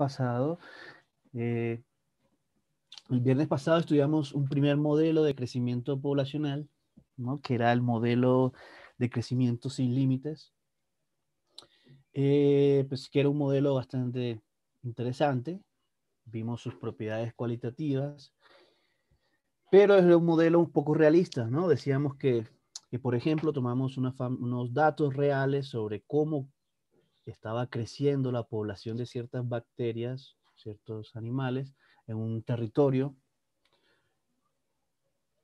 pasado. El viernes pasado estudiamos un primer modelo de crecimiento poblacional, ¿no? Que era el modelo de crecimiento sin límites. Pues que era un modelo bastante interesante. Vimos sus propiedades cualitativas, pero es un modelo un poco realista, ¿no? Decíamos que por ejemplo, tomamos unos datos reales sobre cómo estaba creciendo la población de ciertas bacterias, ciertos animales, en un territorio.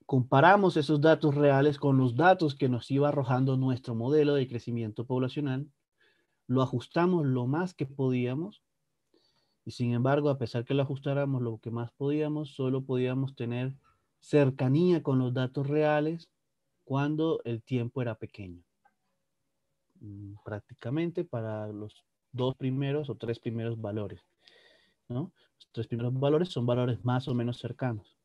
Comparamos esos datos reales con los datos que nos iba arrojando nuestro modelo de crecimiento poblacional, lo ajustamos lo más que podíamos, y sin embargo, a pesar que lo ajustáramos lo que más podíamos, solo podíamos tener cercanía con los datos reales cuando el tiempo era pequeño. Prácticamente para los 2 primeros o 3 primeros valores, ¿no? Los 3 primeros valores son valores más o menos cercanos.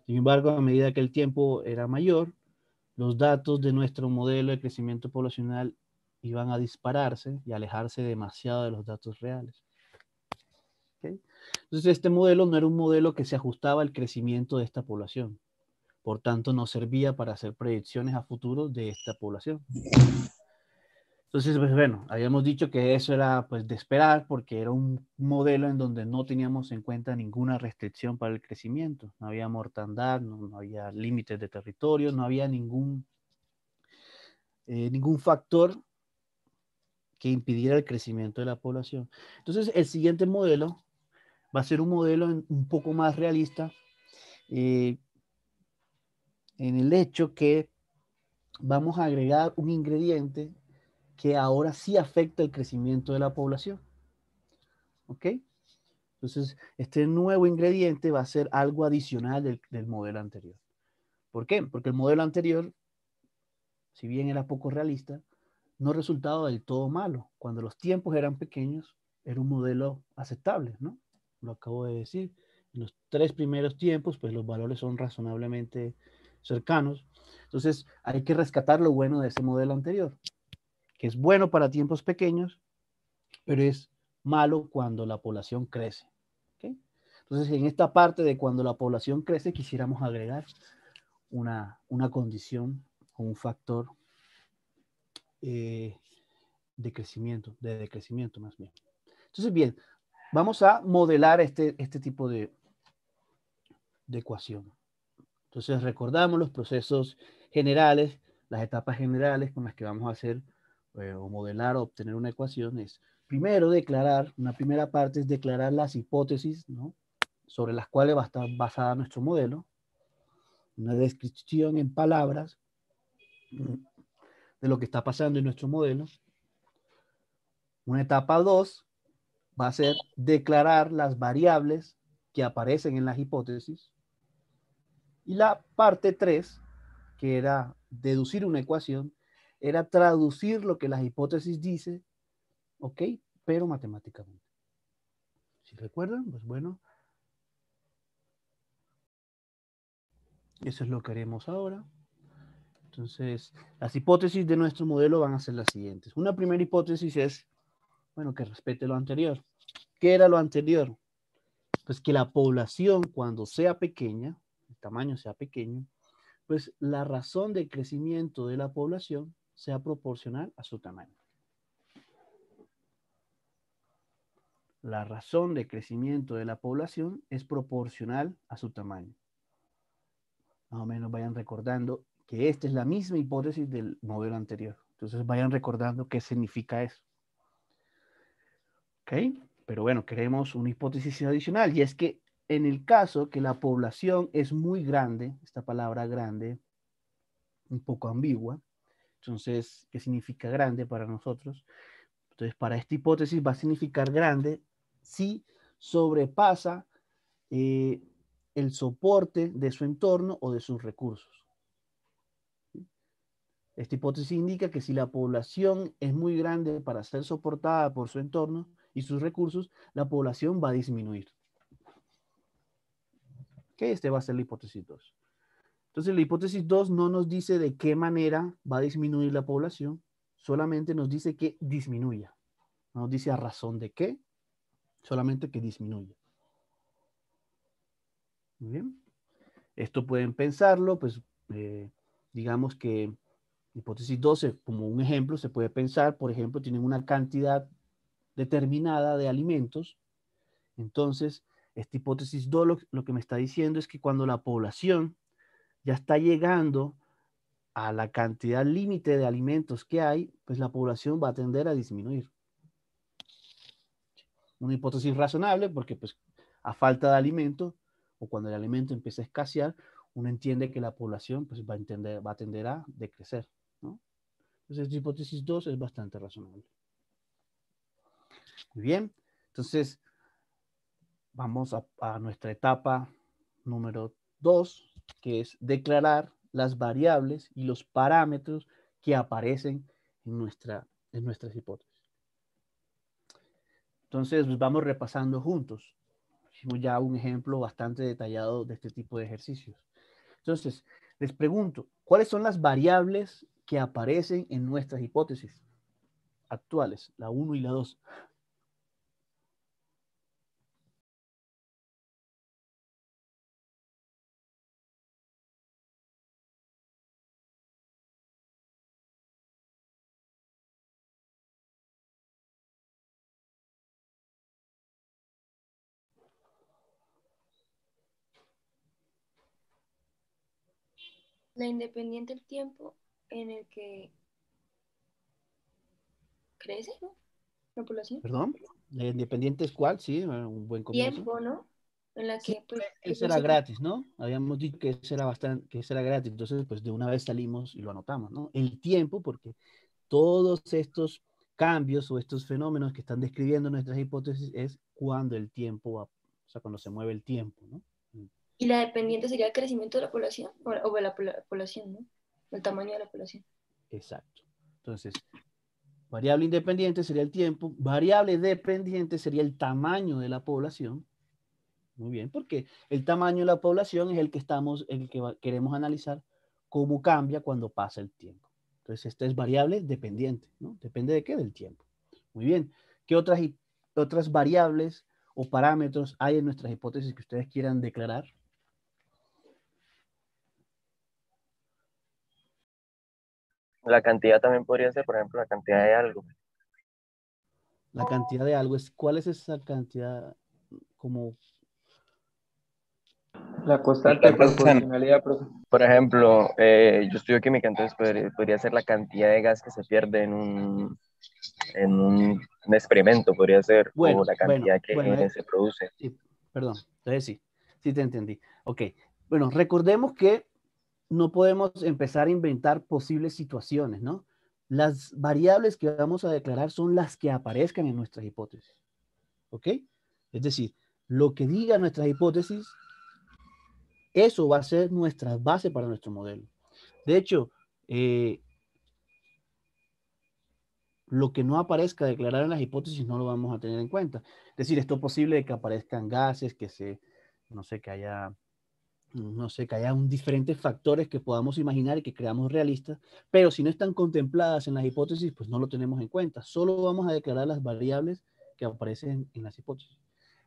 Sin embargo, a medida que el tiempo era mayor, los datos de nuestro modelo de crecimiento poblacional iban a dispararse y alejarse demasiado de los datos reales. ¿Okay? Entonces, este modelo no era un modelo que se ajustaba al crecimiento de esta población. Por tanto, no servía para hacer predicciones a futuro de esta población. Entonces, pues bueno, habíamos dicho que eso era pues de esperar porque era un modelo en donde no teníamos en cuenta ninguna restricción para el crecimiento. No había mortandad, no había límites de territorio, no había ningún factor que impidiera el crecimiento de la población. Entonces, el siguiente modelo va a ser un modelo un poco más realista en el hecho que vamos a agregar un ingrediente que ahora sí afecta el crecimiento de la población. ¿Ok? Entonces, este nuevo ingrediente va a ser algo adicional del modelo anterior. ¿Por qué? Porque el modelo anterior, si bien era poco realista, no resultaba del todo malo. Cuando los tiempos eran pequeños, era un modelo aceptable, ¿no? Lo acabo de decir. En los 3 primeros tiempos, pues los valores son razonablemente cercanos. Entonces, hay que rescatar lo bueno de ese modelo anterior, que es bueno para tiempos pequeños, pero es malo cuando la población crece. ¿Okay? Entonces, en esta parte de cuando la población crece, quisiéramos agregar una condición o un factor de decrecimiento más bien. Entonces, bien, vamos a modelar este tipo de ecuación. Entonces, recordamos los procesos generales, las etapas generales con las que vamos a hacer o modelar o obtener una ecuación es, primero, declarar, una primera parte es declarar las hipótesis, ¿no? Sobre las cuales va a estar basada nuestro modelo, una descripción en palabras de lo que está pasando en nuestro modelo. Una etapa 2 va a ser declarar las variables que aparecen en las hipótesis. Y la parte 3, que era deducir una ecuación, era traducir lo que las hipótesis dice, ¿ok? Pero matemáticamente. Si recuerdan, pues bueno, eso es lo que haremos ahora. Entonces, las hipótesis de nuestro modelo van a ser las siguientes. Una primera hipótesis es, bueno, que respete lo anterior. ¿Qué era lo anterior? Pues que la población, cuando sea pequeña, el tamaño sea pequeño, pues la razón de crecimiento de la población sea proporcional a su tamaño. La razón de crecimiento de la población es proporcional a su tamaño. Más o menos vayan recordando que esta es la misma hipótesis del modelo anterior. Entonces vayan recordando qué significa eso. ¿Ok? Pero bueno, queremos una hipótesis adicional y es que en el caso que la población es muy grande, esta palabra grande, un poco ambigua, entonces, ¿qué significa grande para nosotros? Entonces, para esta hipótesis va a significar grande si sobrepasa el soporte de su entorno o de sus recursos. Esta hipótesis indica que si la población es muy grande para ser soportada por su entorno y sus recursos, la población va a disminuir. ¿Ok? Este va a ser la hipótesis 2. Entonces, la hipótesis 2 no nos dice de qué manera va a disminuir la población, solamente nos dice que disminuya. No nos dice a razón de qué, solamente que disminuye. Muy bien. Esto pueden pensarlo, pues digamos que hipótesis 12, como un ejemplo, se puede pensar, por ejemplo, tienen una cantidad determinada de alimentos. Entonces, esta hipótesis 2 lo que me está diciendo es que cuando la población ya está llegando a la cantidad límite de alimentos que hay, pues la población va a tender a disminuir. Una hipótesis razonable porque pues a falta de alimento o cuando el alimento empieza a escasear, uno entiende que la población pues va a tender a decrecer, ¿no? Entonces, esta hipótesis 2 es bastante razonable. Muy bien, entonces vamos a nuestra etapa número 2, que es declarar las variables y los parámetros que aparecen en nuestras hipótesis. Entonces, pues vamos repasando juntos. Hicimos ya un ejemplo bastante detallado de este tipo de ejercicios. Entonces, les pregunto, ¿cuáles son las variables que aparecen en nuestras hipótesis actuales, la 1 y la 2? La independiente el tiempo en el que crece, ¿no? La población. ¿Perdón? ¿La independiente es cuál? Sí, un buen comienzo. Tiempo, ¿no? En la Sí, que, pues, ese era gratis, ¿no? Habíamos dicho que ese era bastante, que ese era gratis, entonces pues de una vez salimos y lo anotamos, ¿no? El tiempo, porque todos estos cambios o estos fenómenos que están describiendo nuestras hipótesis es cuando el tiempo va, o sea, cuando se mueve el tiempo, ¿no? y la dependiente sería el crecimiento de la población, o de la población, ¿no? El tamaño de la población. Exacto. Entonces, variable independiente sería el tiempo, variable dependiente sería el tamaño de la población. Muy bien, porque el tamaño de la población es el que queremos analizar cómo cambia cuando pasa el tiempo. Entonces, esta es variable dependiente, ¿no? ¿Depende de qué? Del tiempo. Muy bien. ¿Qué otras variables o parámetros hay en nuestras hipótesis que ustedes quieran declarar? La cantidad también podría ser, por ejemplo, la cantidad de algo. La cantidad de algo es, ¿cuál es esa cantidad como La constante proporcionalidad, profe. Por ejemplo, yo estudio química, entonces podría ser la cantidad de gas que se pierde en un experimento, podría ser, o la cantidad que se produce. sí, perdón, entonces sí, sí te entendí. Ok, bueno, recordemos que no podemos empezar a inventar posibles situaciones, ¿no? Las variables que vamos a declarar son las que aparezcan en nuestras hipótesis, ¿ok? Es decir, lo que diga nuestras hipótesis, eso va a ser nuestra base para nuestro modelo. De hecho, lo que no aparezca declarar en las hipótesis no lo vamos a tener en cuenta. Es decir, esto es posible que aparezcan gases, no sé, que haya diferentes factores que podamos imaginar y que creamos realistas, pero si no están contempladas en las hipótesis, pues no lo tenemos en cuenta. Solo vamos a declarar las variables que aparecen en las hipótesis.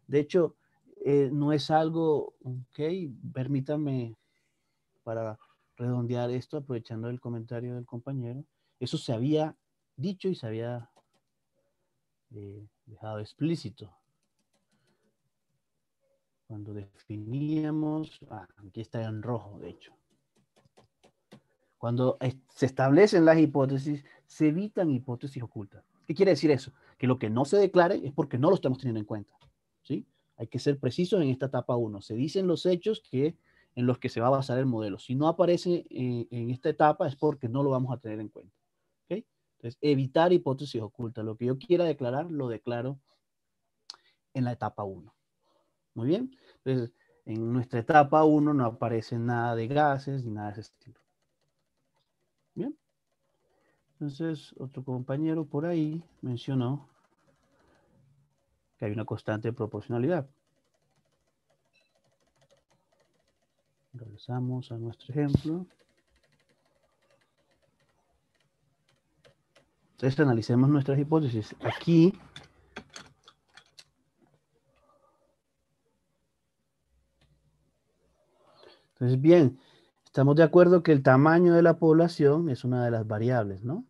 De hecho, no es algo, ok, permítanme para redondear esto, aprovechando el comentario del compañero, eso se había dicho y se había dejado explícito. Cuando definíamos, aquí está en rojo, de hecho. Cuando se establecen las hipótesis, se evitan hipótesis ocultas. ¿Qué quiere decir eso? Que lo que no se declare es porque no lo estamos teniendo en cuenta. ¿Sí? Hay que ser precisos en esta etapa 1. Se dicen los hechos en los que se va a basar el modelo. Si no aparece en esta etapa es porque no lo vamos a tener en cuenta. ¿Okay? Entonces, evitar hipótesis ocultas. Lo que yo quiera declarar, lo declaro en la etapa 1. Muy bien. Entonces, en nuestra etapa 1 no aparece nada de gases ni nada de ese estilo. Bien. Entonces, otro compañero por ahí mencionó que hay una constante de proporcionalidad. Regresamos a nuestro ejemplo. Entonces, analicemos nuestras hipótesis. Aquí Entonces, bien, estamos de acuerdo que el tamaño de la población es una de las variables, ¿no?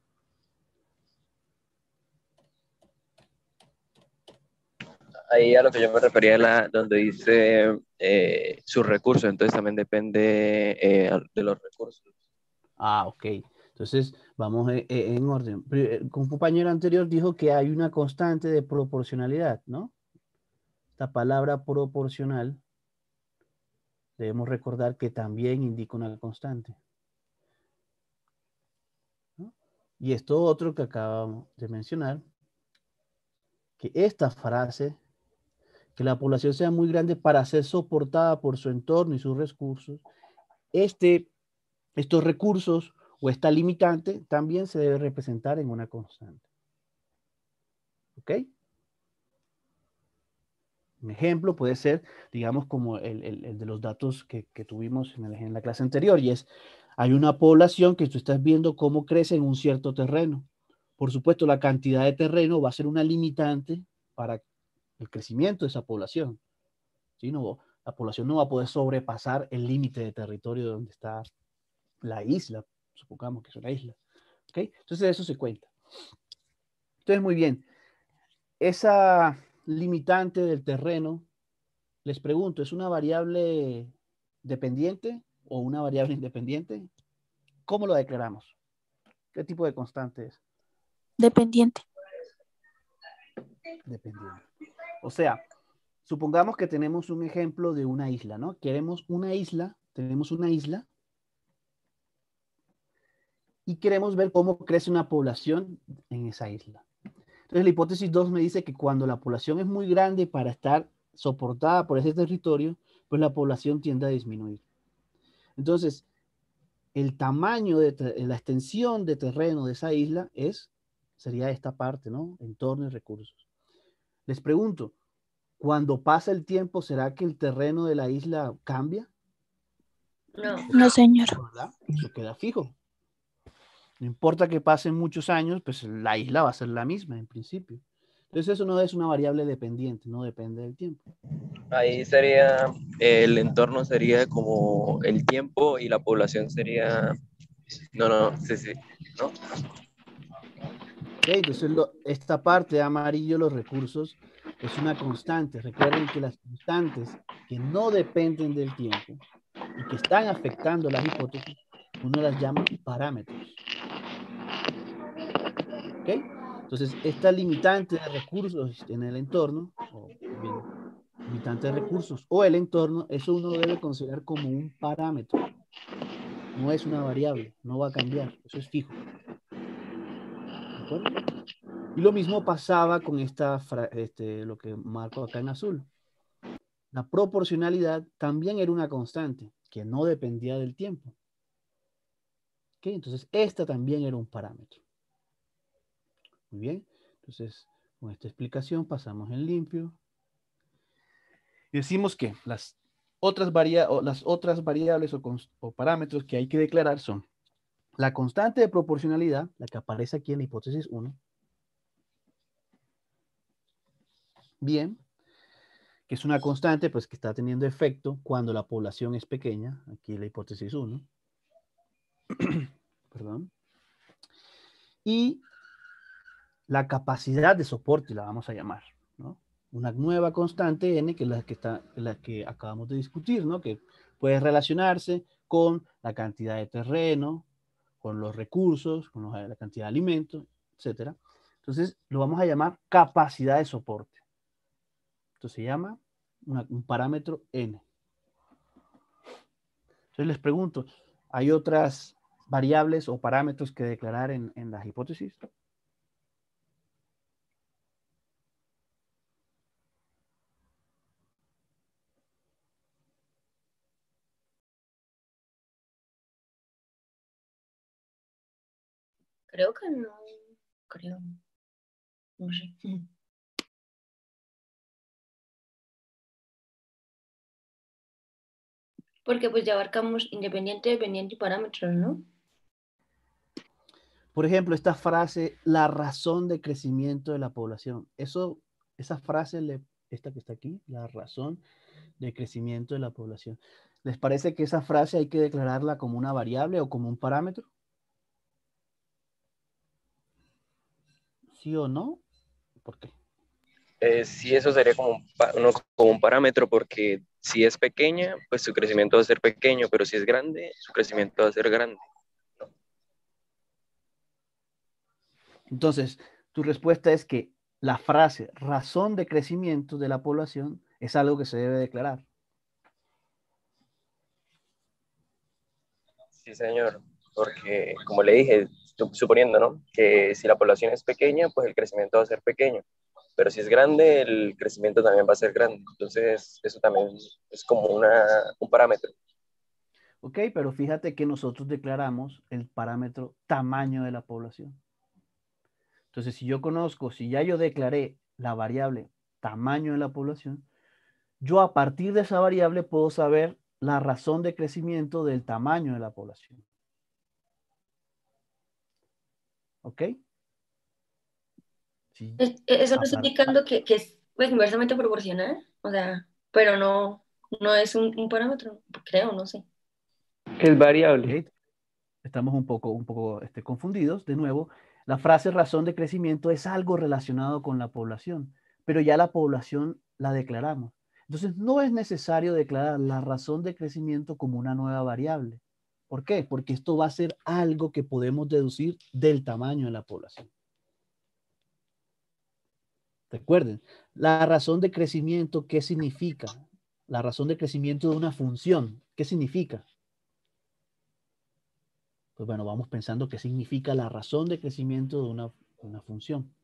Ahí a lo que yo me refería, donde dice sus recursos, entonces también depende de los recursos. Ah, ok. Entonces, vamos en orden. Un compañero anterior dijo que hay una constante de proporcionalidad, ¿no? Esta palabra proporcional, debemos recordar que también indica una constante, ¿no? Y esto otro que acabamos de mencionar, que esta frase, que la población sea muy grande para ser soportada por su entorno y sus recursos, estos recursos o esta limitante también se debe representar en una constante. ¿Ok? Un ejemplo puede ser, digamos, como el de los datos que tuvimos en la clase anterior, y es, hay una población que tú estás viendo cómo crece en un cierto terreno. Por supuesto, la cantidad de terreno va a ser una limitante para el crecimiento de esa población. ¿Sí? No, la población no va a poder sobrepasar el límite de territorio donde está la isla, supongamos que es una isla. ¿Ok? Entonces, eso se cuenta. Entonces, muy bien. Esa limitante del terreno, les pregunto, ¿es una variable dependiente o una variable independiente? ¿Cómo lo declaramos? ¿Qué tipo de constante es? Dependiente. Dependiente. O sea, supongamos que tenemos un ejemplo de una isla, ¿no? Queremos una isla, tenemos una isla y queremos ver cómo crece una población en esa isla. Entonces, la hipótesis 2 me dice que cuando la población es muy grande para estar soportada por ese territorio, pues la población tiende a disminuir. Entonces, el tamaño de la extensión de terreno de esa isla sería esta parte, ¿no? Entorno y recursos. Les pregunto, cuando pasa el tiempo, ¿será que el terreno de la isla cambia? No. No, señor. ¿Verdad? Eso queda fijo. No importa que pasen muchos años, pues la isla va a ser la misma en principio. Entonces eso no es una variable dependiente, no depende del tiempo. Ahí sería, el entorno sería como el tiempo y la población sería, no, sí, ¿no? Okay, entonces esta parte de amarillo, los recursos, es una constante. Recuerden que las constantes que no dependen del tiempo y que están afectando las hipótesis, uno las llama parámetros. ¿Ok? Entonces, esta limitante de recursos en el entorno, o bien, limitante de recursos o el entorno, eso uno lo debe considerar como un parámetro. No es una variable, no va a cambiar, eso es fijo. ¿De acuerdo? Y lo mismo pasaba con lo que marco acá en azul. La proporcionalidad también era una constante que no dependía del tiempo. ¿Ok? Entonces, esta también era un parámetro. Muy bien. Entonces, con esta explicación pasamos en limpio. Y decimos que las otras variables o parámetros que hay que declarar son la constante de proporcionalidad, la que aparece aquí en la hipótesis 1. Bien. Que es una constante pues, que está teniendo efecto cuando la población es pequeña. Aquí la hipótesis 1. Perdón. Y la capacidad de soporte, la vamos a llamar, ¿no? Una nueva constante n, que es la que acabamos de discutir, ¿no? Que puede relacionarse con la cantidad de terreno, con los recursos, con la cantidad de alimentos, etc. Entonces, lo vamos a llamar capacidad de soporte. Esto se llama un parámetro n. Entonces, les pregunto, ¿hay otras variables o parámetros que declarar en las hipótesis? Creo que no. Creo. No sé. Porque pues ya abarcamos independiente, dependiente y parámetros, ¿no? Por ejemplo, esta frase, la razón de crecimiento de la población. Esa frase esta que está aquí, la razón de crecimiento de la población. ¿Les parece que esa frase hay que declararla como una variable o como un parámetro? ¿Sí o no? ¿Por qué? Sí, eso sería como como un parámetro, porque si es pequeña, pues su crecimiento va a ser pequeño, pero si es grande, su crecimiento va a ser grande. Entonces, tu respuesta es que la frase razón de crecimiento de la población es algo que se debe declarar. Sí, señor, porque como le dije, suponiendo, ¿no? Que si la población es pequeña, pues el crecimiento va a ser pequeño, pero si es grande, el crecimiento también va a ser grande. Entonces, eso también es como un parámetro. ¿Ok? Pero fíjate que nosotros declaramos el parámetro tamaño de la población. Entonces, si ya yo declaré la variable tamaño de la población, yo a partir de esa variable puedo saber la razón de crecimiento del tamaño de la población. ¿Ok? Sí. Eso me está indicando que es pues, inversamente proporcional, o sea, pero no es un parámetro, creo, no sé. Que es variable. Ok. Estamos un poco confundidos. De nuevo, la frase razón de crecimiento es algo relacionado con la población, pero ya la población la declaramos. Entonces, no es necesario declarar la razón de crecimiento como una nueva variable. ¿Por qué? Porque esto va a ser algo que podemos deducir del tamaño de la población. Recuerden, la razón de crecimiento, ¿qué significa? La razón de crecimiento de una función, ¿qué significa? Pues bueno, vamos pensando qué significa la razón de crecimiento de una función.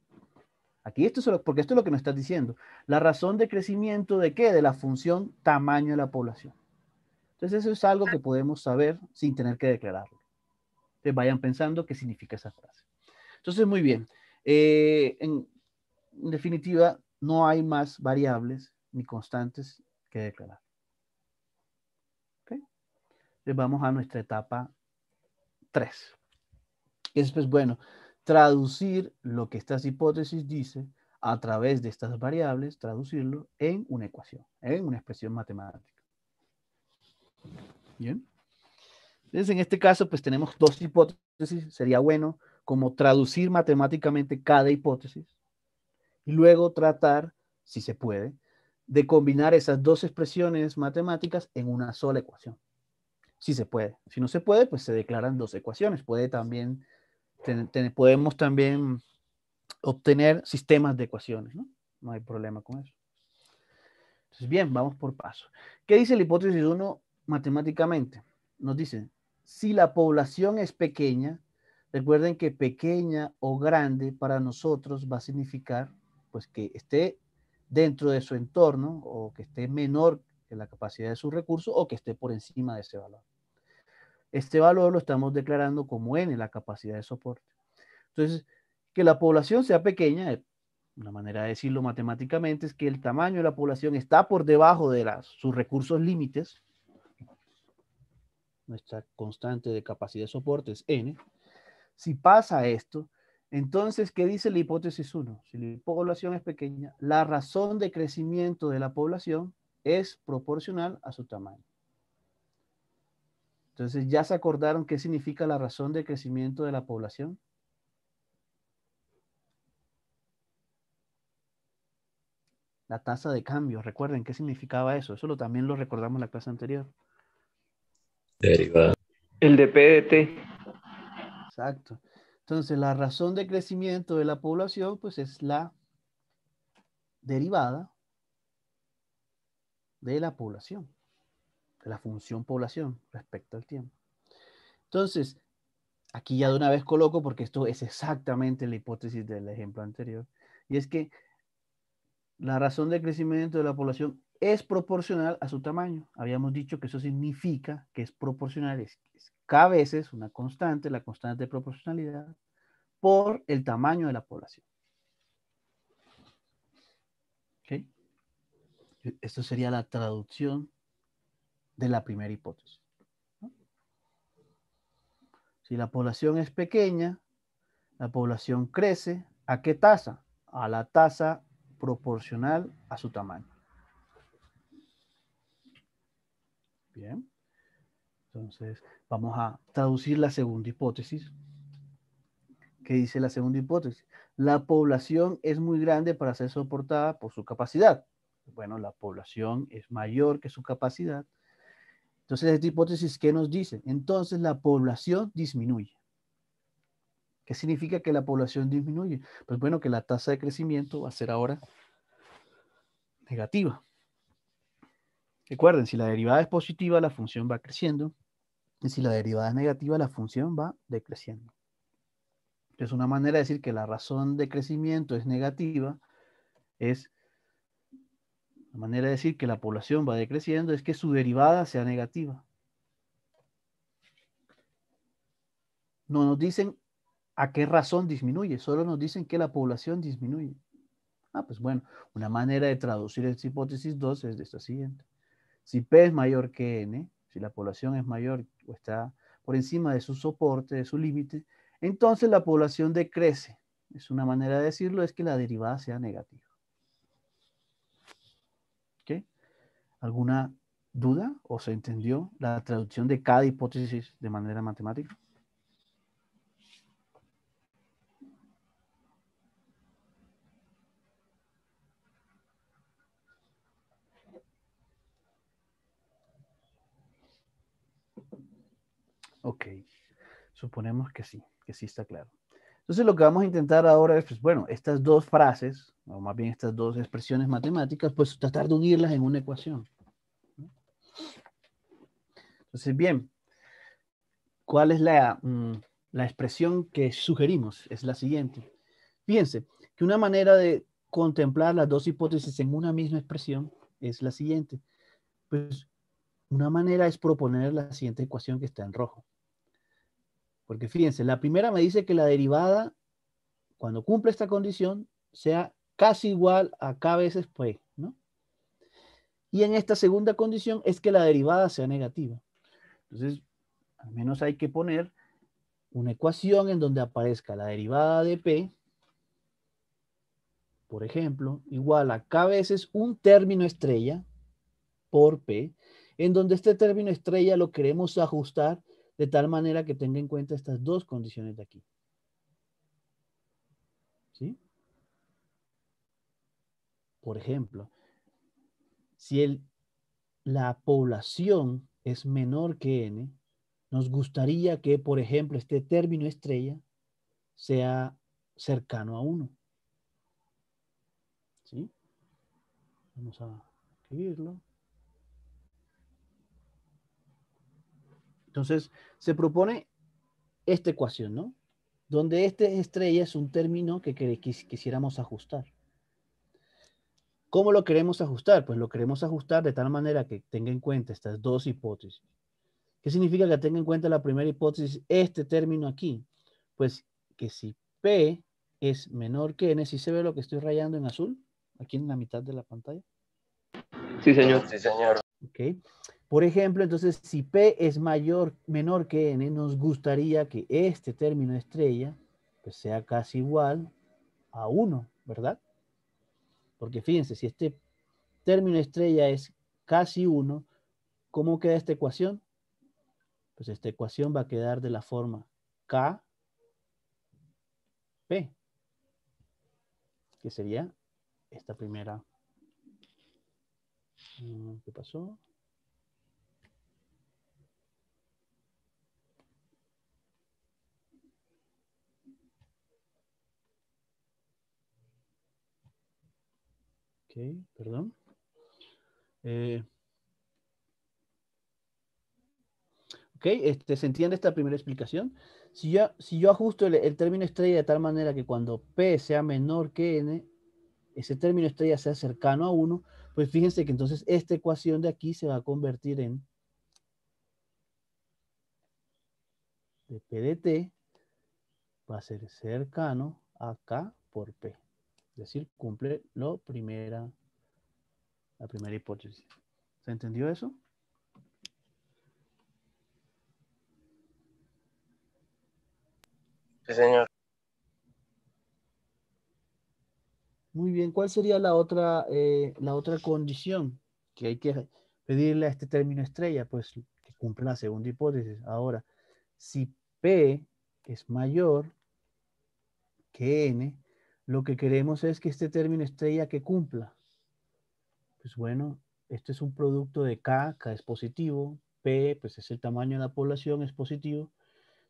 Aquí porque esto es lo que nos estás diciendo. La razón de crecimiento ¿de qué? De la función tamaño de la población. Entonces eso es algo que podemos saber sin tener que declararlo. Entonces vayan pensando qué significa esa frase. Entonces, muy bien. En definitiva, no hay más variables ni constantes que declarar. ¿Okay? Entonces vamos a nuestra etapa 3. Es pues bueno, traducir lo que estas hipótesis dice a través de estas variables, traducirlo en una ecuación, en una expresión matemática. Bien. Entonces, en este caso, pues tenemos dos hipótesis. Sería bueno como traducir matemáticamente cada hipótesis y luego tratar, si se puede, de combinar esas dos expresiones matemáticas en una sola ecuación. Si se puede. Si no se puede, pues se declaran dos ecuaciones. Podemos también obtener sistemas de ecuaciones, ¿no? No hay problema con eso. Entonces, bien, vamos por paso. ¿Qué dice la hipótesis 1 matemáticamente? Nos dice, si la población es pequeña, recuerden que pequeña o grande para nosotros va a significar pues que esté dentro de su entorno o que esté menor que la capacidad de su recurso o que esté por encima de ese valor. Este valor lo estamos declarando como n, la capacidad de soporte. Entonces, que la población sea pequeña, una manera de decirlo matemáticamente es que el tamaño de la población está por debajo de sus recursos límites. Nuestra constante de capacidad de soporte es n. Si pasa esto, entonces, ¿qué dice la hipótesis 1? Si la población es pequeña, la razón de crecimiento de la población es proporcional a su tamaño. Entonces, ¿ya se acordaron qué significa la razón de crecimiento de la población? La tasa de cambio. Recuerden qué significaba eso. Eso también lo recordamos en la clase anterior. Derivada. El de PDT. Exacto. Entonces, la razón de crecimiento de la población, pues es la derivada de la población, de la función población respecto al tiempo. Entonces, aquí ya de una vez coloco, porque esto es exactamente la hipótesis del ejemplo anterior, y es que la razón de crecimiento de la población es proporcional a su tamaño. Habíamos dicho que eso significa que es proporcional, es K veces una constante, la constante de proporcionalidad, por el tamaño de la población. ¿Okay? Esto sería la traducción de la primera hipótesis, ¿no? Si la población es pequeña, la población crece, ¿a qué tasa? A la tasa proporcional a su tamaño. Bien. Entonces, vamos a traducir la segunda hipótesis. ¿Qué dice la segunda hipótesis? La población es muy grande para ser soportada por su capacidad. Bueno, la población es mayor que su capacidad. Entonces, esta hipótesis, ¿qué nos dice? Entonces, la población disminuye. ¿Qué significa que la población disminuye? Pues bueno, que la tasa de crecimiento va a ser ahora negativa. Recuerden, si la derivada es positiva, la función va creciendo. Y si la derivada es negativa, la función va decreciendo. Entonces, una manera de decir que la razón de crecimiento es negativa es, la manera de decir que la población va decreciendo es que su derivada sea negativa. No nos dicen a qué razón disminuye, solo nos dicen que la población disminuye. Pues bueno, una manera de traducir esta hipótesis 2 es de esta siguiente. Si P es mayor que N, si la población es mayor o está por encima de su soporte, de su límite, entonces la población decrece. Es una manera de decirlo, es que la derivada sea negativa. ¿Ok? ¿Alguna duda o se entendió la traducción de cada hipótesis de manera matemática? Ok, suponemos que sí está claro. Entonces lo que vamos a intentar ahora es, pues bueno, estas dos frases, o más bien estas dos expresiones matemáticas, pues tratar de unirlas en una ecuación. Entonces, bien, ¿cuál es la expresión que sugerimos? Es la siguiente. Fíjense que una manera de contemplar las dos hipótesis en una misma expresión es la siguiente. Pues una manera es proponer la siguiente ecuación que está en rojo. Porque fíjense, la primera me dice que la derivada, cuando cumple esta condición, sea casi igual a k veces p, ¿no? Y en esta segunda condición es que la derivada sea negativa. Entonces, al menos hay que poner una ecuación en donde aparezca la derivada de p, por ejemplo, igual a k veces un término estrella por p, en donde este término estrella lo queremos ajustar de tal manera que tenga en cuenta estas dos condiciones de aquí. ¿Sí? Por ejemplo, si la población es menor que n, nos gustaría que, por ejemplo, este término estrella sea cercano a 1. ¿Sí? Vamos a escribirlo. Entonces, se propone esta ecuación, ¿no? Donde este estrella es un término que quisiéramos ajustar. ¿Cómo lo queremos ajustar? Pues lo queremos ajustar de tal manera que tenga en cuenta estas dos hipótesis. ¿Qué significa que tenga en cuenta la primera hipótesis, este término aquí? Pues que si P es menor que N, ¿sí se ve lo que estoy rayando en azul? Aquí en la mitad de la pantalla. Sí, señor. Sí, señor. Ok. Por ejemplo, entonces, si P es menor que N, nos gustaría que este término estrella pues, sea casi igual a 1, ¿verdad? Porque fíjense, si este término estrella es casi 1, ¿cómo queda esta ecuación? Pues esta ecuación va a quedar de la forma K, P, que sería esta primera. ¿Qué pasó? Ok, perdón. Ok, ¿se entiende esta primera explicación? Si yo ajusto el término estrella de tal manera que cuando P sea menor que N, ese término estrella sea cercano a 1, pues fíjense que entonces esta ecuación de aquí se va a convertir en de P de T va a ser cercano a K por P. Es decir, cumple la primera hipótesis. ¿Se entendió eso? Sí, señor. Muy bien, ¿cuál sería la otra condición que hay que pedirle a este término estrella? Pues que cumpla la segunda hipótesis. Ahora, si P es mayor que N, lo que queremos es que este término estrella que cumpla. Pues bueno, este es un producto de K es positivo, P pues es el tamaño de la población, es positivo.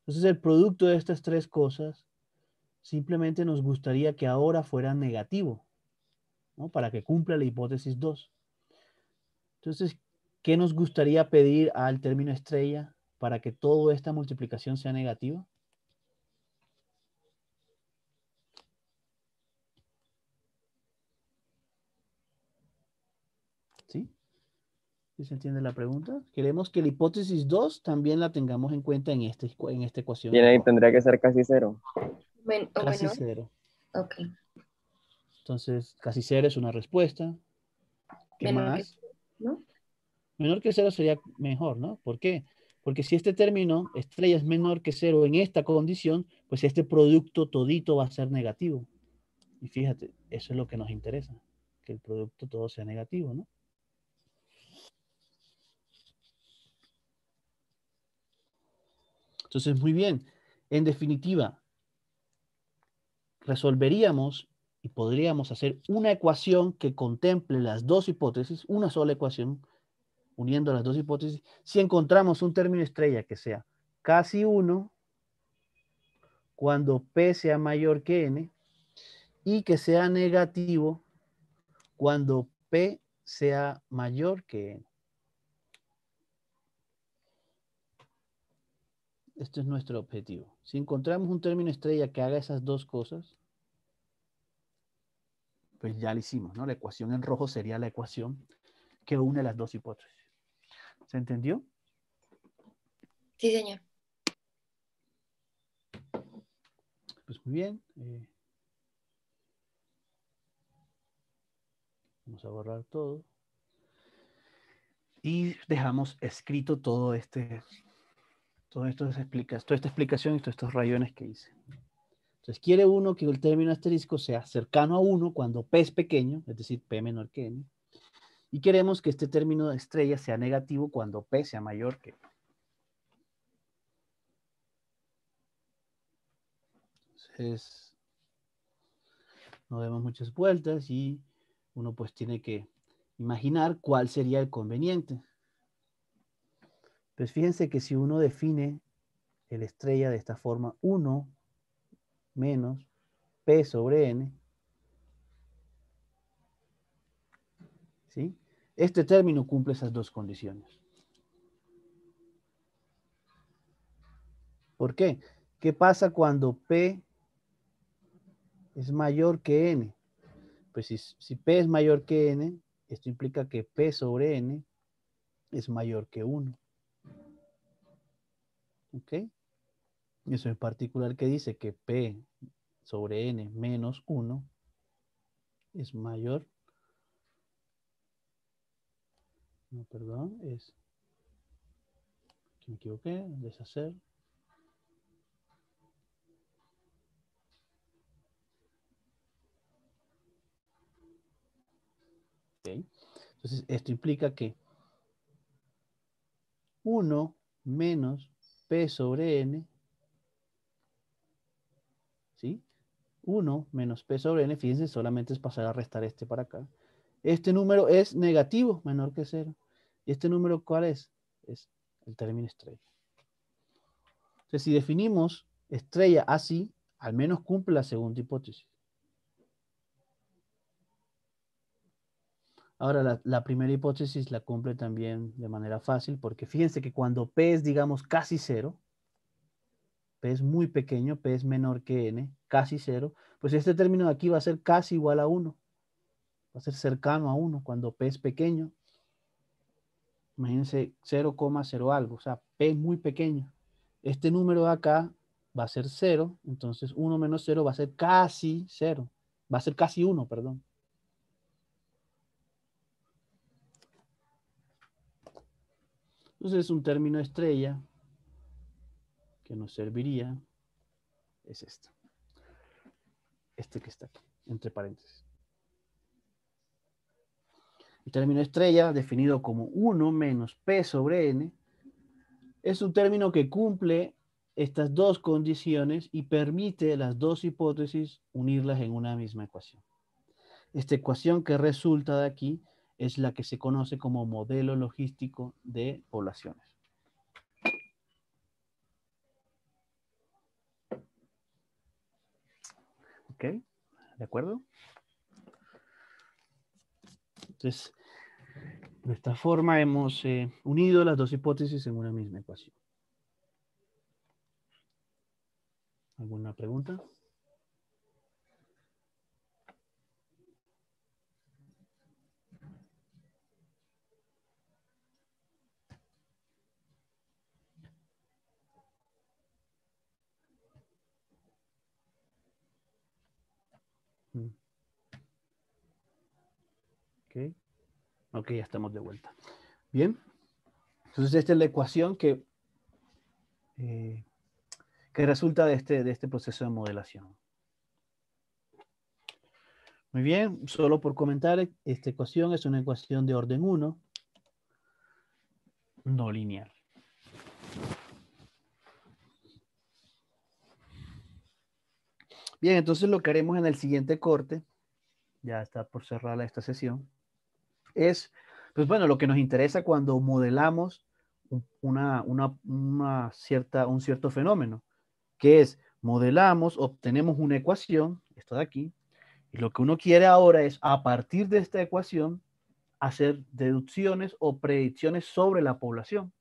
Entonces el producto de estas tres cosas simplemente nos gustaría que ahora fuera negativo, ¿no? Para que cumpla la hipótesis 2. Entonces, ¿qué nos gustaría pedir al término estrella para que toda esta multiplicación sea negativa? ¿Sí? ¿Sí se entiende la pregunta? Queremos que la hipótesis 2 también la tengamos en cuenta en esta ecuación en rojo. Tendría que ser casi cero. ¿O Casi menor? cero. Ok. Entonces, casi cero es una respuesta. ¿Qué Menor que, más? ¿no? Menor que cero sería mejor, ¿no? ¿Por qué? Porque si este término estrella es menor que cero en esta condición, pues este producto todito va a ser negativo. Y fíjate, eso es lo que nos interesa, que el producto todo sea negativo, ¿no? Entonces, muy bien. En definitiva, resolveríamos y podríamos hacer una ecuación que contemple las dos hipótesis, una sola ecuación, uniendo las dos hipótesis, si encontramos un término estrella que sea casi 1 cuando P sea mayor que N y que sea negativo cuando P sea mayor que N. Este es nuestro objetivo. Si encontramos un término estrella que haga esas dos cosas, pues ya lo hicimos, ¿no? La ecuación en rojo sería la ecuación que une las dos hipótesis. ¿Se entendió? Sí, señor. Pues muy bien. Vamos a borrar todo. Y dejamos escrito toda esta explicación y todos estos rayones que hice. Entonces, quiere uno que el término asterisco sea cercano a 1 cuando P es pequeño, es decir, P menor que N. Y queremos que este término de estrella sea negativo cuando P sea mayor que N. Entonces, no demos muchas vueltas y uno pues tiene que imaginar cuál sería el conveniente. Pues fíjense que si uno define el estrella de esta forma, 1 menos P sobre N, ¿sí? Este término cumple esas dos condiciones. ¿Por qué? ¿Qué pasa cuando P es mayor que N? Pues si P es mayor que N, esto implica que P sobre N es mayor que 1. ¿Ok? Eso en particular que dice que P sobre N menos 1 es mayor. No, perdón, que me equivoqué, deshacer. ¿Ok? Entonces, esto implica que 1 menos P sobre N, ¿sí? 1 menos P sobre N, fíjense, solamente es pasar a restar este para acá. Este número es negativo, menor que 0. ¿Y este número cuál es? Es el término estrella. Entonces, si definimos estrella así, al menos cumple la segunda hipótesis. Ahora, la primera hipótesis la cumple también de manera fácil, porque fíjense que cuando P es, digamos, casi 0, P es muy pequeño, P es menor que N, casi 0, pues este término de aquí va a ser casi igual a 1. Va a ser cercano a 1 cuando P es pequeño. Imagínense 0,0 algo, o sea, P es muy pequeño. Este número de acá va a ser 0, entonces 1 menos 0 va a ser casi 0. Va a ser casi 1, perdón. Entonces un término estrella que nos serviría es este. Este que está aquí, entre paréntesis. El término estrella, definido como 1 menos P sobre N, es un término que cumple estas dos condiciones y permite las dos hipótesis unirlas en una misma ecuación. Esta ecuación que resulta de aquí es la que se conoce como modelo logístico de poblaciones. ¿Ok? ¿De acuerdo? Entonces, de esta forma hemos unido las dos hipótesis en una misma ecuación. ¿Alguna pregunta? Ok. Ok, ya estamos de vuelta. Bien. Entonces, esta es la ecuación que resulta de este proceso de modelación. Muy bien, solo por comentar, esta ecuación es una ecuación de orden 1, no lineal. Bien, entonces lo que haremos en el siguiente corte, ya está por cerrar esta sesión, es, pues bueno, lo que nos interesa cuando modelamos un cierto fenómeno, que es modelamos, obtenemos una ecuación, esto de aquí, y lo que uno quiere ahora es, a partir de esta ecuación, hacer deducciones o predicciones sobre la población.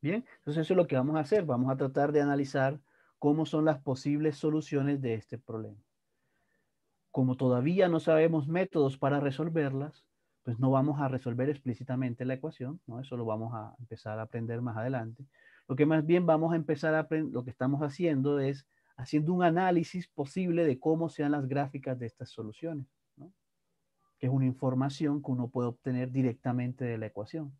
Bien, entonces eso es lo que vamos a hacer. Vamos a tratar de analizar cómo son las posibles soluciones de este problema. Como todavía no sabemos métodos para resolverlas, pues no vamos a resolver explícitamente la ecuación, ¿no? Eso lo vamos a empezar a aprender más adelante. Lo que más bien vamos a empezar a aprender, lo que estamos haciendo es haciendo un análisis posible de cómo sean las gráficas de estas soluciones, ¿no? Que es una información que uno puede obtener directamente de la ecuación.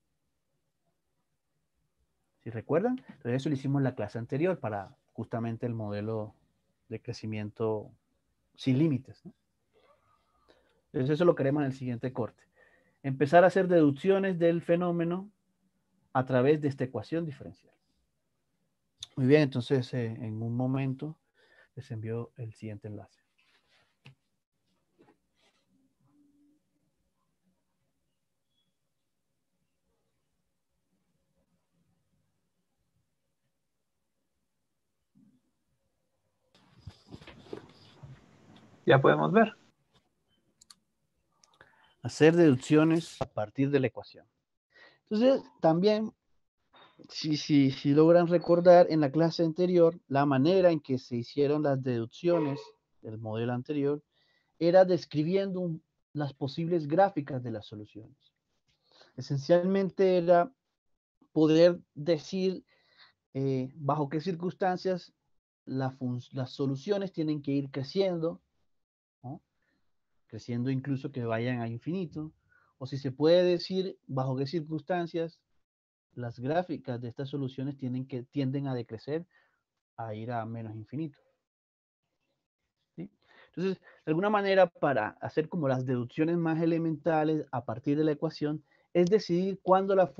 ¿Sí recuerdan? Entonces eso lo hicimos en la clase anterior para justamente el modelo de crecimiento sin límites, ¿no? Entonces eso lo queremos en el siguiente corte. Empezar a hacer deducciones del fenómeno a través de esta ecuación diferencial. Muy bien, entonces en un momento les envío el siguiente enlace. Ya podemos ver. Hacer deducciones a partir de la ecuación. Entonces, también, si logran recordar en la clase anterior, la manera en que se hicieron las deducciones del modelo anterior era describiendo las posibles gráficas de las soluciones. Esencialmente era poder decir bajo qué circunstancias las soluciones tienen que ir creciendo, ¿no? Creciendo incluso que vayan a infinito, o si se puede decir bajo qué circunstancias las gráficas de estas soluciones tienden a decrecer, a ir a menos infinito. ¿Sí? Entonces, de alguna manera, para hacer como las deducciones más elementales a partir de la ecuación, es decidir cuándo las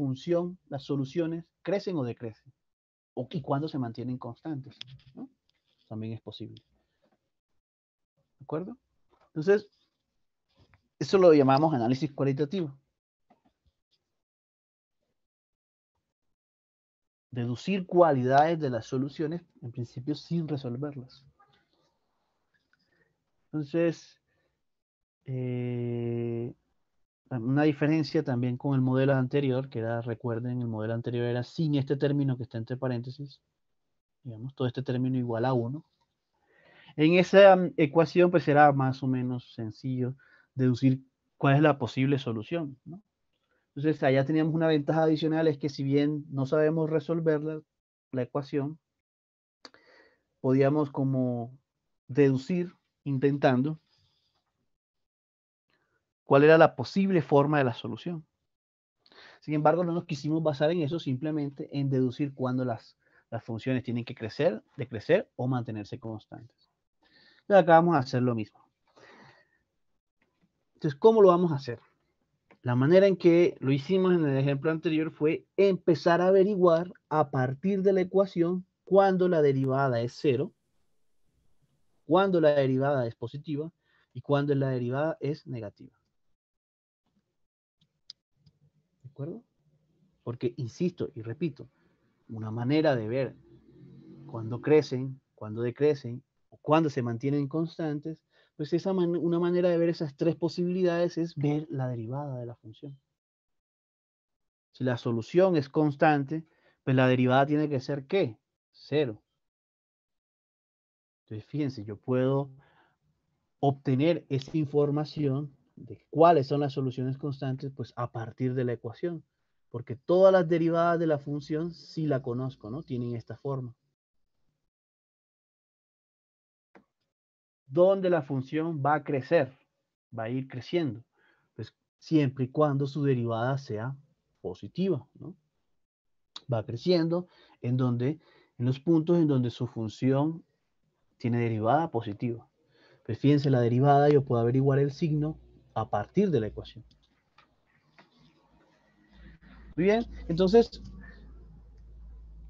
soluciones crecen o decrecen, y cuándo se mantienen constantes, ¿no? También es posible. ¿De acuerdo? Entonces, eso lo llamamos análisis cualitativo. Deducir cualidades de las soluciones, en principio sin resolverlas. Entonces, una diferencia también con el modelo anterior, que era, recuerden, el modelo anterior era sin este término que está entre paréntesis, digamos, todo este término igual a 1. En esa ecuación, pues era más o menos sencillo deducir cuál es la posible solución, ¿no? Entonces, allá teníamos una ventaja adicional, es que si bien no sabemos resolver la ecuación, podíamos como deducir, intentando, cuál era la posible forma de la solución. Sin embargo, no nos quisimos basar en eso, simplemente en deducir cuándo las funciones tienen que crecer, decrecer o mantenerse constantes. Entonces acá vamos a hacer lo mismo. Entonces, ¿cómo lo vamos a hacer? La manera en que lo hicimos en el ejemplo anterior fue empezar a averiguar a partir de la ecuación cuándo la derivada es 0, cuándo la derivada es positiva y cuándo la derivada es negativa. ¿De acuerdo? Porque, insisto y repito, una manera de ver cuándo crecen, cuándo decrecen, o cuándo se mantienen constantes, pues una manera de ver esas tres posibilidades es ver la derivada de la función. Si la solución es constante, pues la derivada tiene que ser ¿qué? 0. Entonces, fíjense, yo puedo obtener esa información de cuáles son las soluciones constantes, pues a partir de la ecuación. Porque todas las derivadas de la función sí la conozco, ¿no? Tienen esta forma. Donde la función va a crecer, va a ir creciendo, pues siempre y cuando su derivada sea positiva, ¿no? Va creciendo en los puntos en donde su función tiene derivada positiva. Pues fíjense, la derivada yo puedo averiguar el signo a partir de la ecuación. Muy bien, entonces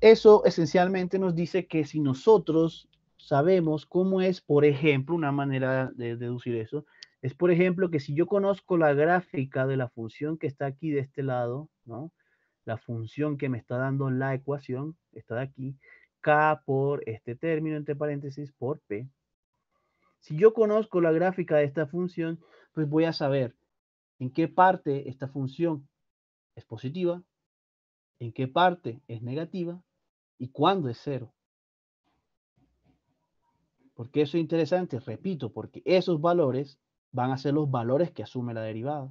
eso esencialmente nos dice que si nosotros sabemos cómo es, por ejemplo, una manera de deducir eso, es por ejemplo que si yo conozco la gráfica de la función que está aquí de este lado, ¿no? La función que me está dando la ecuación, está de aquí, k por este término entre paréntesis por p. Si yo conozco la gráfica de esta función, pues voy a saber en qué parte esta función es positiva, en qué parte es negativa y cuándo es 0. ¿Por qué eso es interesante? Repito, porque esos valores van a ser los valores que asume la derivada.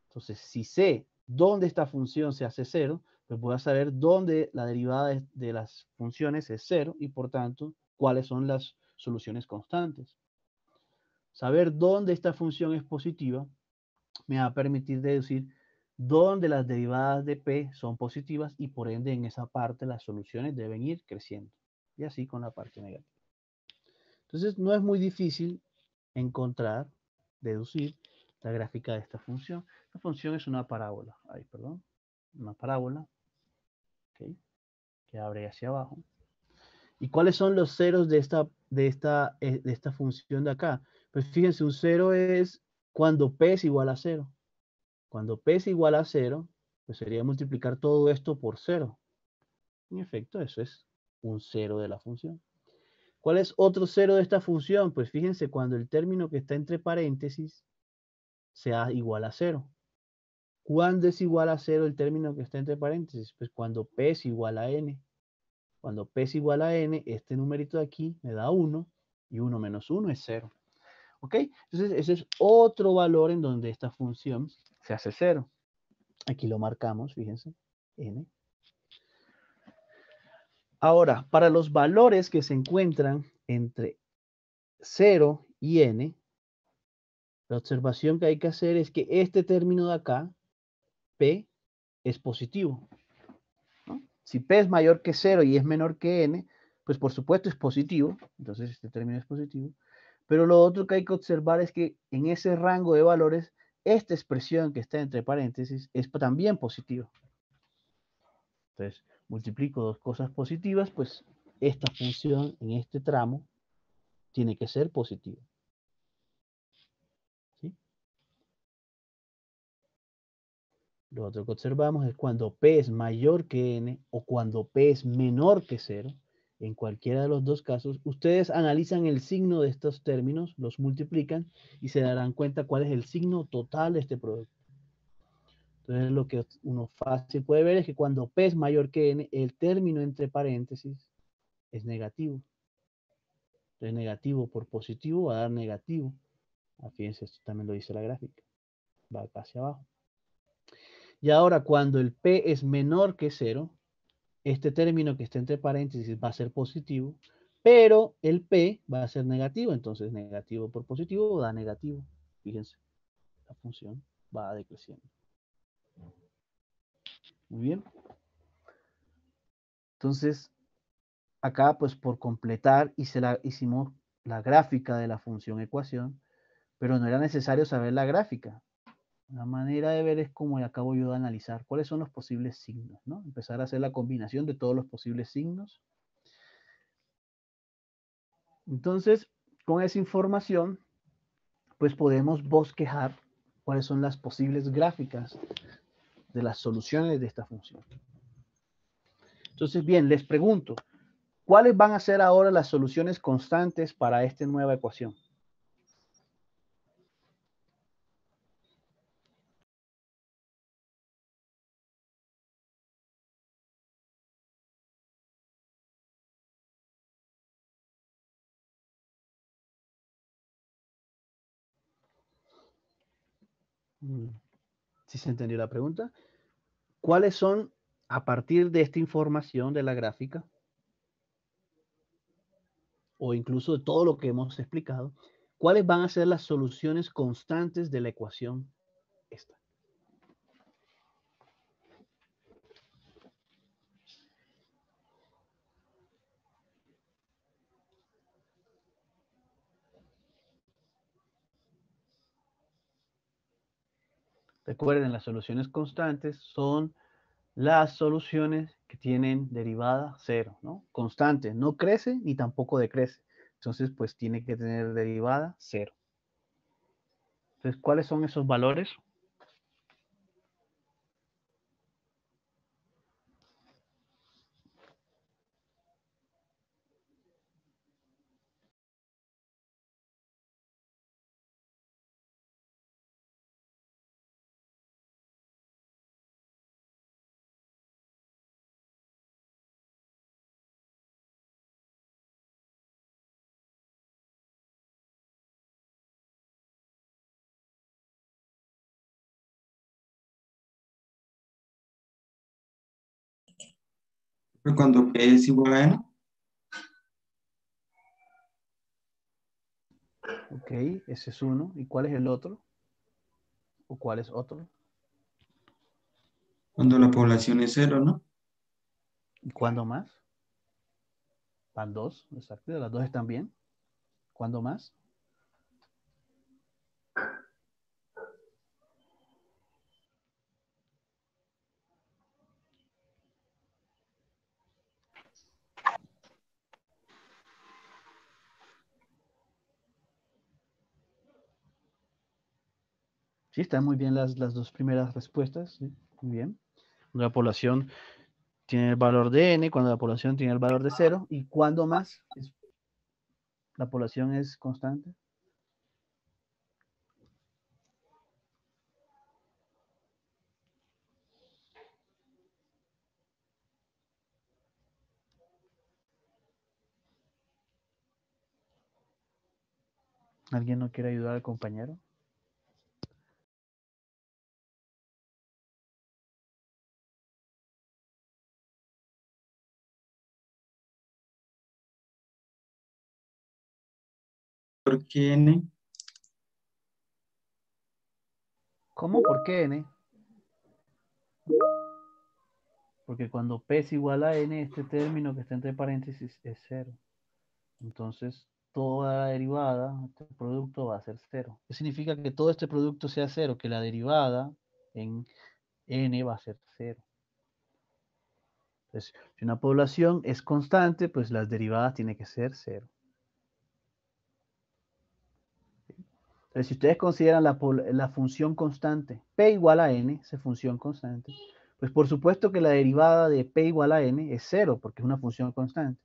Entonces, si sé dónde esta función se hace 0, pues voy a saber dónde la derivada de las funciones es 0 y por tanto, cuáles son las soluciones constantes. Saber dónde esta función es positiva me va a permitir deducir dónde las derivadas de p son positivas y por ende en esa parte las soluciones deben ir creciendo. Y así con la parte negativa. Entonces no es muy difícil encontrar, deducir la gráfica de esta función. La función es una parábola. Ahí, perdón. Una parábola. ¿Okay? Que abre hacia abajo. ¿Y cuáles son los ceros de esta función de acá? Pues fíjense, un cero es cuando p es igual a 0. Cuando p es igual a 0, pues sería multiplicar todo esto por 0. En efecto, eso es un 0 de la función. ¿Cuál es otro 0 de esta función? Pues fíjense, cuando el término que está entre paréntesis sea igual a 0. ¿Cuándo es igual a 0 el término que está entre paréntesis? Pues cuando p es igual a n. Cuando p es igual a n, este numerito de aquí me da 1 y 1 menos 1 es 0. ¿Ok? Entonces ese es otro valor en donde esta función se hace 0. Aquí lo marcamos, fíjense, n. Ahora, para los valores que se encuentran entre 0 y n, la observación que hay que hacer es que este término de acá, p, es positivo, ¿no? Si p es mayor que 0 y es menor que n, pues por supuesto es positivo, entonces este término es positivo. Pero lo otro que hay que observar es que en ese rango de valores, esta expresión que está entre paréntesis es también positiva. Entonces, multiplico dos cosas positivas, pues esta función en este tramo tiene que ser positiva. ¿Sí? Lo otro que observamos es cuando p es mayor que n o cuando p es menor que 0. En cualquiera de los dos casos, ustedes analizan el signo de estos términos, los multiplican y se darán cuenta cuál es el signo total de este producto. Entonces, lo que uno fácil puede ver es que cuando p es mayor que n, el término entre paréntesis es negativo. Entonces, negativo por positivo va a dar negativo. Fíjense, esto también lo dice la gráfica. Va acá hacia abajo. Y ahora, cuando el p es menor que 0, este término que está entre paréntesis va a ser positivo, pero el p va a ser negativo. Entonces, negativo por positivo da negativo. Fíjense, la función va decreciendo. Muy bien. Entonces, acá, pues por completar, hicimos la gráfica de la función ecuación, pero no era necesario saber la gráfica. La manera de ver es como acabo yo de analizar cuáles son los posibles signos, ¿no? Empezar a hacer la combinación de todos los posibles signos. Entonces, con esa información, pues podemos bosquejar cuáles son las posibles gráficas de las soluciones de esta función. Entonces, bien, les pregunto, ¿cuáles van a ser ahora las soluciones constantes para esta nueva ecuación? ¿Sí se entendió la pregunta? ¿Cuáles son, a partir de esta información de la gráfica, o incluso de todo lo que hemos explicado, cuáles van a ser las soluciones constantes de la ecuación esta? Recuerden, las soluciones constantes son las soluciones que tienen derivada cero, ¿no? Constante, no crece ni tampoco decrece. Entonces, pues tiene que tener derivada cero. Entonces, ¿cuáles son esos valores? Cuando P es igual a N, Ok, ese es uno. ¿Y cuál es el otro? ¿O cuál es otro? cuando la población es cero, ¿no? ¿Y cuándo más? Van dos, exacto. Las dos están bien. ¿Cuándo más? Sí, están muy bien las dos primeras respuestas. Sí, muy bien. La población tiene el valor de n, cuando la población tiene el valor de 0. ¿Y cuándo más la población es constante? ¿Alguien no quiere ayudar al compañero? Porque N, ¿Cómo? ¿Por qué n? Porque cuando p es igual a n, este término que está entre paréntesis es 0. Entonces, toda la derivada, este producto va a ser 0. ¿Qué significa que todo este producto sea 0? Que la derivada en n va a ser 0. Entonces, si una población es constante, pues las derivadas tienen que ser 0. Entonces, si ustedes consideran la función constante, p igual a n, esa función constante, pues por supuesto que la derivada de p igual a n es 0, porque es una función constante.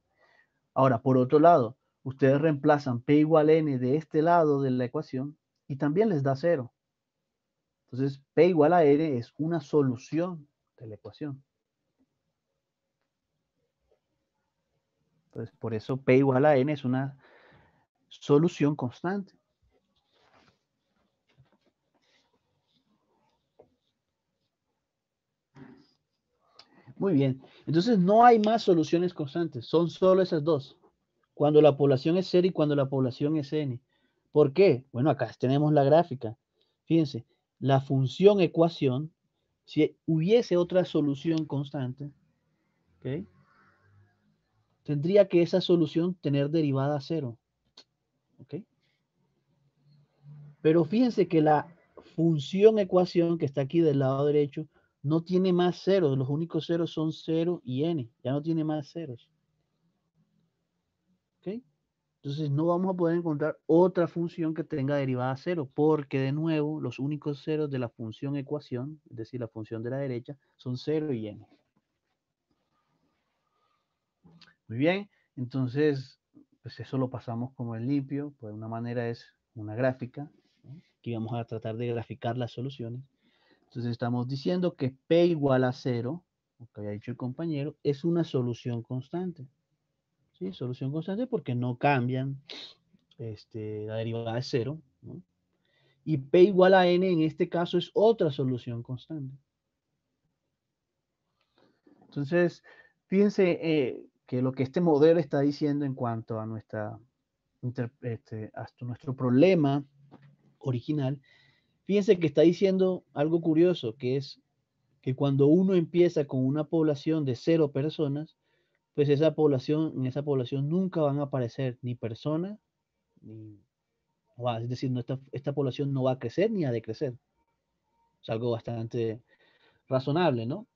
Ahora, por otro lado, ustedes reemplazan p igual a n de este lado de la ecuación y también les da 0. Entonces, p igual a n es una solución de la ecuación. Entonces, por eso p igual a n es una solución constante. Muy bien. Entonces, no hay más soluciones constantes. Son solo esas dos. Cuando la población es 0 y cuando la población es n. ¿Por qué? Bueno, acá tenemos la gráfica. Fíjense, la función ecuación, si hubiese otra solución constante, ¿ok?, tendría que esa solución tener derivada 0. ¿Ok? Pero fíjense que la función ecuación que está aquí del lado derecho no tiene más ceros. Los únicos ceros son 0 y n. Ya no tiene más ceros. ¿Ok? Entonces no vamos a poder encontrar otra función que tenga derivada cero, porque de nuevo los únicos ceros de la función ecuación, es decir, la función de la derecha, son 0 y n. Muy bien, entonces pues eso lo pasamos como en limpio, pues una manera es una gráfica, ¿no? Aquí vamos a tratar de graficar las soluciones. Entonces estamos diciendo que P igual a 0, lo que había dicho el compañero, es una solución constante. ¿Sí? Solución constante porque no cambian, la derivada es 0, ¿no? Y P igual a N en este caso es otra solución constante. Entonces, fíjense que lo que este modelo está diciendo en cuanto a hasta nuestro problema original, fíjense que está diciendo algo curioso, que es que cuando uno empieza con una población de 0 personas, pues en esa población nunca van a aparecer ni personas, es decir, esta población no va a crecer ni a decrecer. Es algo bastante razonable, ¿no?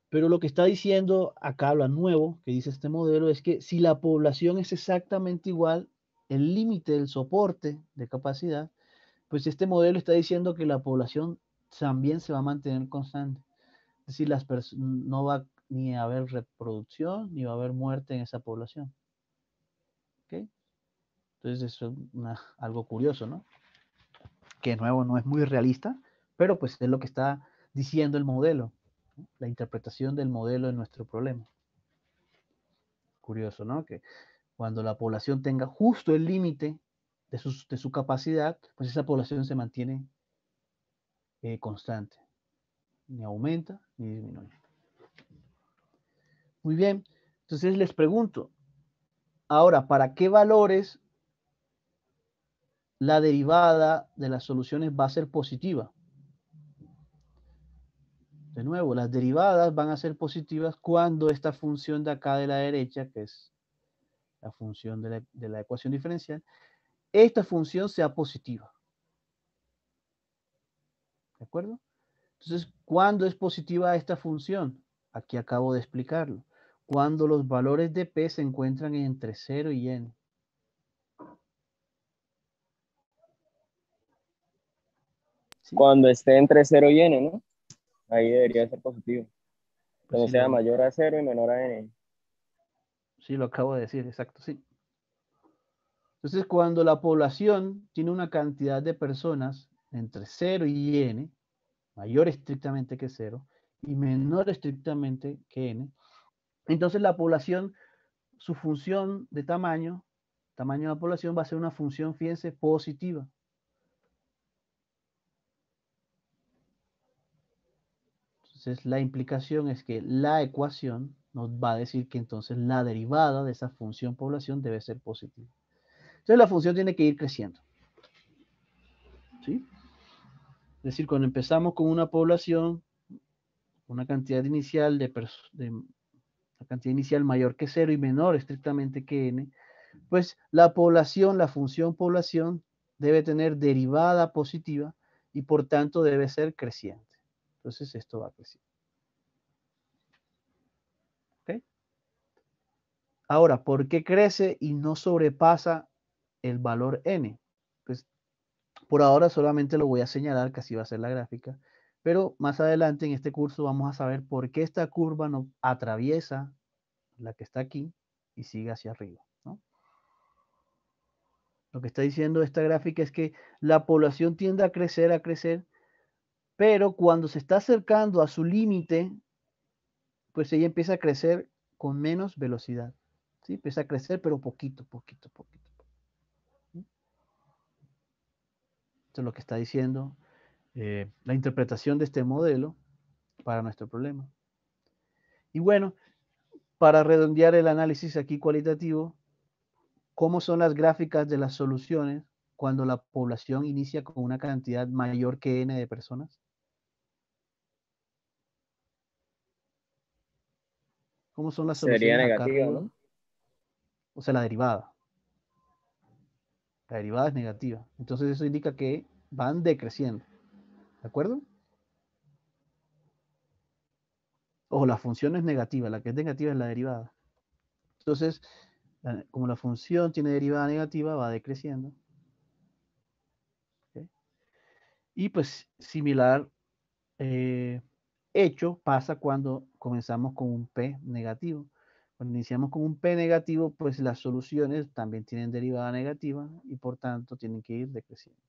Pero lo que está diciendo acá, lo nuevo que dice este modelo, es que si la población es exactamente igual, el límite del soporte de capacidad, pues este modelo está diciendo que la población también se va a mantener constante. Es decir, no va ni a haber reproducción, ni va a haber muerte en esa población. ¿Ok? Entonces eso es algo curioso, ¿no? Que de nuevo no es muy realista, pero pues es lo que está diciendo el modelo, ¿no? La interpretación del modelo en nuestro problema. Curioso, ¿no? Que cuando la población tenga justo el límite de su capacidad, pues esa población se mantiene constante. Ni aumenta ni disminuye. Muy bien. Entonces les pregunto, ahora, ¿para qué valores la derivada de las soluciones va a ser positiva? De nuevo, las derivadas van a ser positivas cuando esta función de acá de la derecha, que es la función de la ecuación diferencial, esta función sea positiva. ¿De acuerdo? Entonces, ¿cuándo es positiva esta función? Aquí acabo de explicarlo. Cuando los valores de P se encuentran entre 0 y n. ¿Sí? Cuando esté entre 0 y n, ¿no? Ahí debería ser positivo. Pues Cuando sí, sea mayor a 0 y menor a n. sí, lo acabo de decir, exacto, sí. Entonces, cuando la población tiene una cantidad de personas entre 0 y n, mayor estrictamente que 0 y menor estrictamente que n, entonces la población, su función de tamaño de la población va a ser una función, fíjense, positiva. Entonces la implicación es que la ecuación nos va a decir que entonces la derivada de esa función población debe ser positiva. Entonces la función tiene que ir creciendo. ¿Sí? Es decir, cuando empezamos con una población, una cantidad inicial una cantidad inicial mayor que 0 y menor estrictamente que n, pues la población, la función población, debe tener derivada positiva y por tanto debe ser creciente. Entonces esto va a crecer. ¿Ok? Ahora, ¿por qué crece y no sobrepasa el valor n? Pues por ahora solamente lo voy a señalar, que así va a ser la gráfica, pero más adelante en este curso vamos a saber por qué esta curva no atraviesa la que está aquí y sigue hacia arriba, ¿no? Lo que está diciendo esta gráfica es que la población tiende a crecer, pero cuando se está acercando a su límite, pues ella empieza a crecer con menos velocidad, ¿sí? Empieza a crecer, pero poquito, poquito, poquito. Esto es lo que está diciendo la interpretación de este modelo para nuestro problema. Y bueno, para redondear el análisis aquí cualitativo, ¿cómo son las gráficas de las soluciones cuando la población inicia con una cantidad mayor que n de personas? ¿Cómo son las Sería soluciones acá negativa, arriba? ¿no? O sea, la derivada. La derivada es negativa. Entonces eso indica que van decreciendo. ¿De acuerdo? Ojo, la función es negativa, la que es negativa es la derivada. Entonces, como la función tiene derivada negativa, va decreciendo. ¿Okay? Y pues similar hecho pasa cuando comenzamos con un P negativo. Cuando iniciamos con un P negativo, pues las soluciones también tienen derivada negativa y por tanto tienen que ir decreciendo.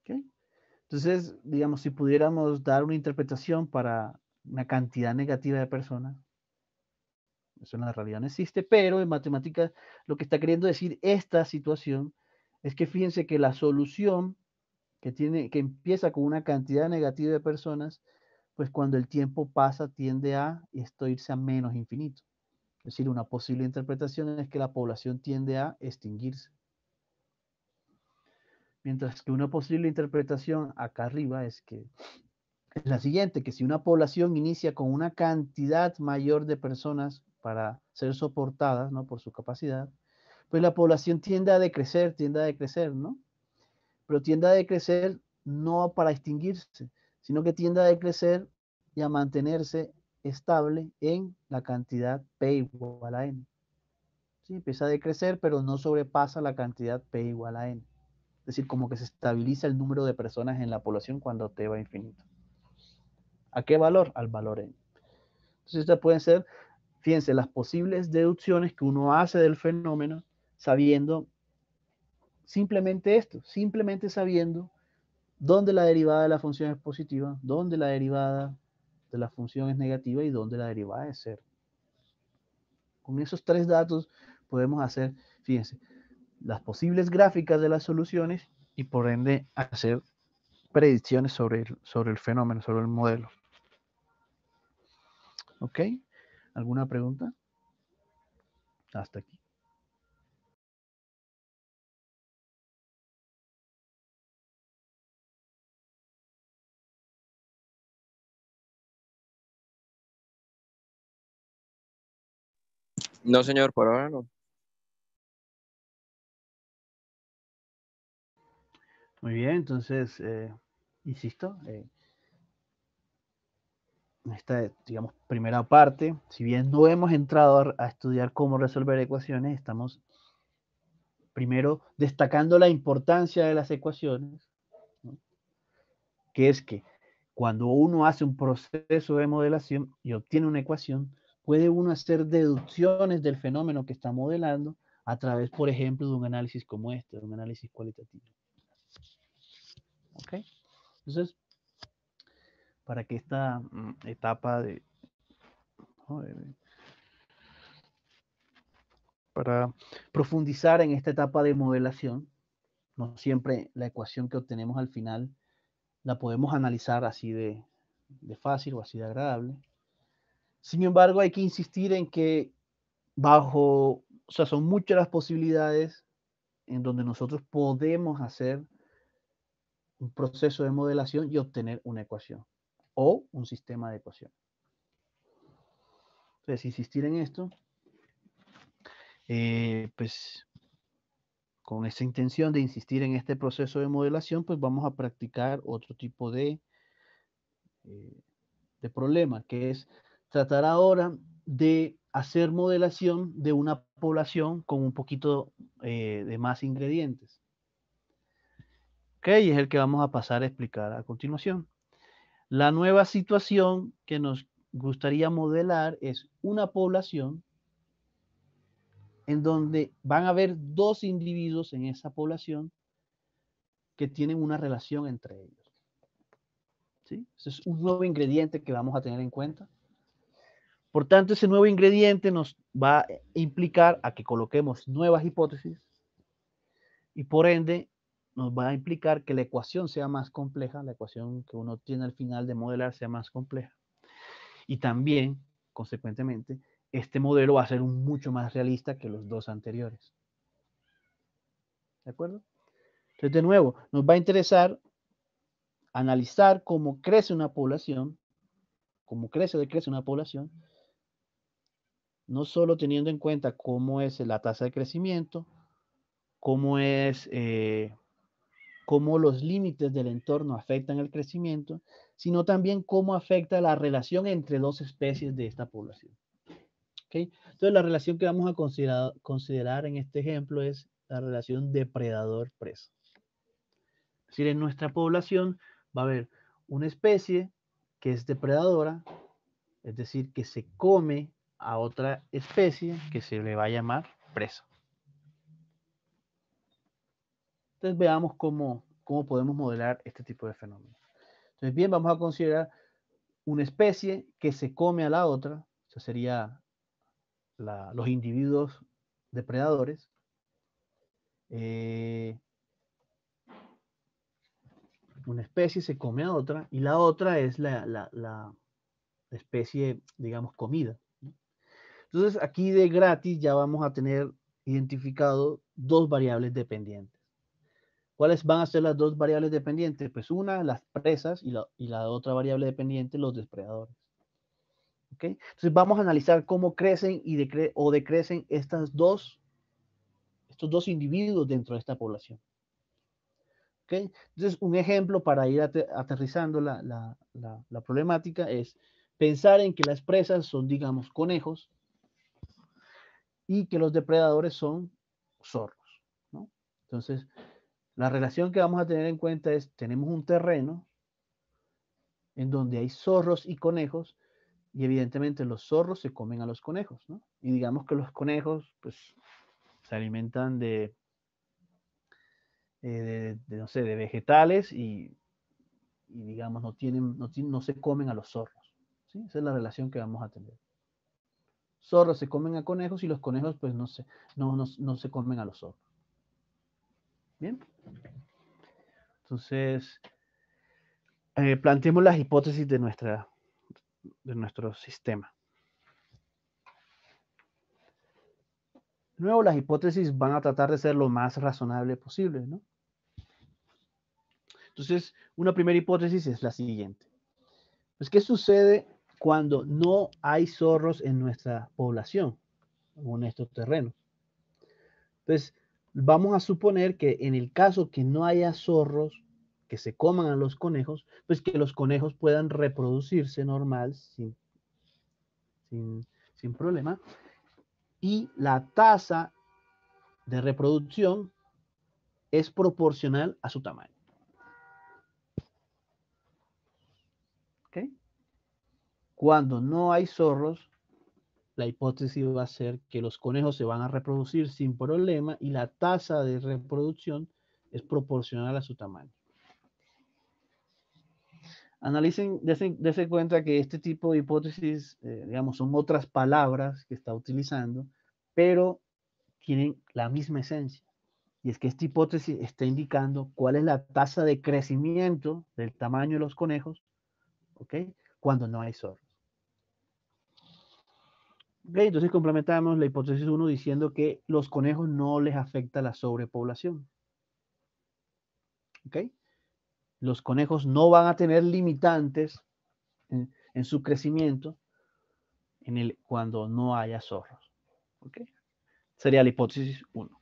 ¿Okay? Entonces, digamos, si pudiéramos dar una interpretación para una cantidad negativa de personas, eso en la realidad no existe, pero en matemáticas lo que está queriendo decir esta situación es que fíjense que la solución que empieza con una cantidad negativa de personas, pues cuando el tiempo pasa tiende a esto irse a menos infinito. Es decir, una posible interpretación es que la población tiende a extinguirse. Mientras que una posible interpretación acá arriba es la siguiente, que si una población inicia con una cantidad mayor de personas para ser soportadas, ¿no? Por su capacidad, pues la población tiende a decrecer, ¿no? Pero tiende a decrecer no para extinguirse, sino que tiende a decrecer y a mantenerse estable en la cantidad P igual a N. ¿Sí? Empieza a decrecer, pero no sobrepasa la cantidad P igual a N. Es decir, como que se estabiliza el número de personas en la población cuando T va a infinito. ¿A qué valor? Al valor N. Entonces, estas pueden ser, fíjense, las posibles deducciones que uno hace del fenómeno sabiendo simplemente esto, simplemente sabiendo dónde la derivada de la función es positiva, dónde la derivada de la función es negativa y dónde la derivada es cero. Con esos tres datos podemos hacer, fíjense, las posibles gráficas de las soluciones y por ende hacer predicciones sobre el fenómeno, sobre el modelo. ¿Ok? ¿Alguna pregunta? Hasta aquí. No, señor, por ahora no. Muy bien, entonces, insisto, en esta, digamos, primera parte, si bien no hemos entrado a estudiar cómo resolver ecuaciones, estamos primero destacando la importancia de las ecuaciones, ¿no? Que es que cuando uno hace un proceso de modelación y obtiene una ecuación, puede uno hacer deducciones del fenómeno que está modelando a través, por ejemplo, de un análisis como este, de un análisis cualitativo. ¿Ok? Entonces, para que esta etapa ¿no? Para profundizar en esta etapa de modelación, no siempre la ecuación que obtenemos al final la podemos analizar así de fácil o así de agradable. Sin embargo, hay que insistir en que o sea, son muchas las posibilidades en donde nosotros podemos hacer un proceso de modelación y obtener una ecuación o un sistema de ecuaciones. Entonces, insistir en esto, pues con esa intención de insistir en este proceso de modelación, pues vamos a practicar otro tipo de problema, que es tratar ahora de hacer modelación de una población con un poquito de más ingredientes. Ok, es el que vamos a pasar a explicar a continuación. La nueva situación que nos gustaría modelar es una población en donde van a haber dos individuos en esa población que tienen una relación entre ellos. ¿Sí? Ese es un nuevo ingrediente que vamos a tener en cuenta. Por tanto, ese nuevo ingrediente nos va a implicar a que coloquemos nuevas hipótesis y por ende nos va a implicar que la ecuación sea más compleja, la ecuación que uno tiene al final de modelar sea más compleja. Y también, consecuentemente, este modelo va a ser mucho más realista que los dos anteriores. ¿De acuerdo? Entonces, de nuevo, nos va a interesar analizar cómo crece una población, cómo crece o decrece una población, no solo teniendo en cuenta cómo es la tasa de crecimiento, cómo cómo los límites del entorno afectan el crecimiento, sino también cómo afecta la relación entre dos especies de esta población. ¿Okay? Entonces, la relación que vamos a considerar en este ejemplo es la relación depredador-presa. Es decir, en nuestra población va a haber una especie que es depredadora, es decir, que se come a otra especie que se le va a llamar presa. Entonces veamos cómo podemos modelar este tipo de fenómenos. Entonces bien, vamos a considerar una especie que se come a la otra, eso sería los individuos depredadores. Una especie se come a otra y la otra es la especie, digamos, comida. Entonces aquí de gratis ya vamos a tener identificado dos variables dependientes. ¿Cuáles van a ser las dos variables dependientes? Pues una, las presas, y la otra variable dependiente, los depredadores. ¿Ok? Entonces vamos a analizar cómo crecen o decrecen estos dos individuos dentro de esta población. ¿Ok? Entonces un ejemplo para ir aterrizando la problemática es pensar en que las presas son, digamos, conejos y que los depredadores son zorros, ¿no? Entonces, la relación que vamos a tener en cuenta es, tenemos un terreno en donde hay zorros y conejos, y evidentemente los zorros se comen a los conejos, ¿no? Y digamos que los conejos, pues, se alimentan no sé, de vegetales y digamos, no se comen a los zorros, ¿sí? Esa es la relación que vamos a tener. Zorros se comen a conejos y los conejos, pues, no se comen a los zorros. Bien. Entonces, planteemos las hipótesis de nuestro sistema. De nuevo, las hipótesis van a tratar de ser lo más razonable posible, ¿no? Entonces, una primera hipótesis es la siguiente. Pues, ¿qué sucede cuando no hay zorros en nuestra población o en estos terrenos? Pues, vamos a suponer que en el caso que no haya zorros que se coman a los conejos, pues que los conejos puedan reproducirse normal, sin problema, y la tasa de reproducción es proporcional a su tamaño. ¿Okay? Cuando no hay zorros, la hipótesis va a ser que los conejos se van a reproducir sin problema y la tasa de reproducción es proporcional a su tamaño. Analicen, dense cuenta que este tipo de hipótesis, digamos, son otras palabras que está utilizando, pero tienen la misma esencia. Y es que esta hipótesis está indicando cuál es la tasa de crecimiento del tamaño de los conejos, ¿ok? Cuando no hay zorros. ¿Ok? Entonces complementamos la hipótesis 1 diciendo que los conejos no les afecta la sobrepoblación. ¿Ok? Los conejos no van a tener limitantes en su crecimiento cuando no haya zorros. ¿Ok? Sería la hipótesis 1.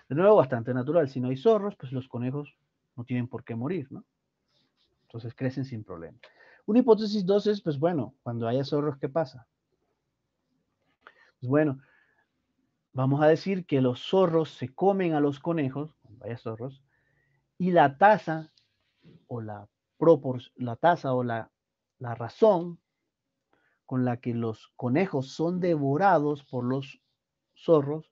De nuevo, bastante natural. Si no hay zorros, pues los conejos no tienen por qué morir, ¿no? Entonces crecen sin problema. Una hipótesis 2 es, pues bueno, cuando haya zorros, ¿qué pasa? Pues bueno, vamos a decir que los zorros se comen a los conejos, cuando haya zorros, y la tasa o la razón con la que los conejos son devorados por los zorros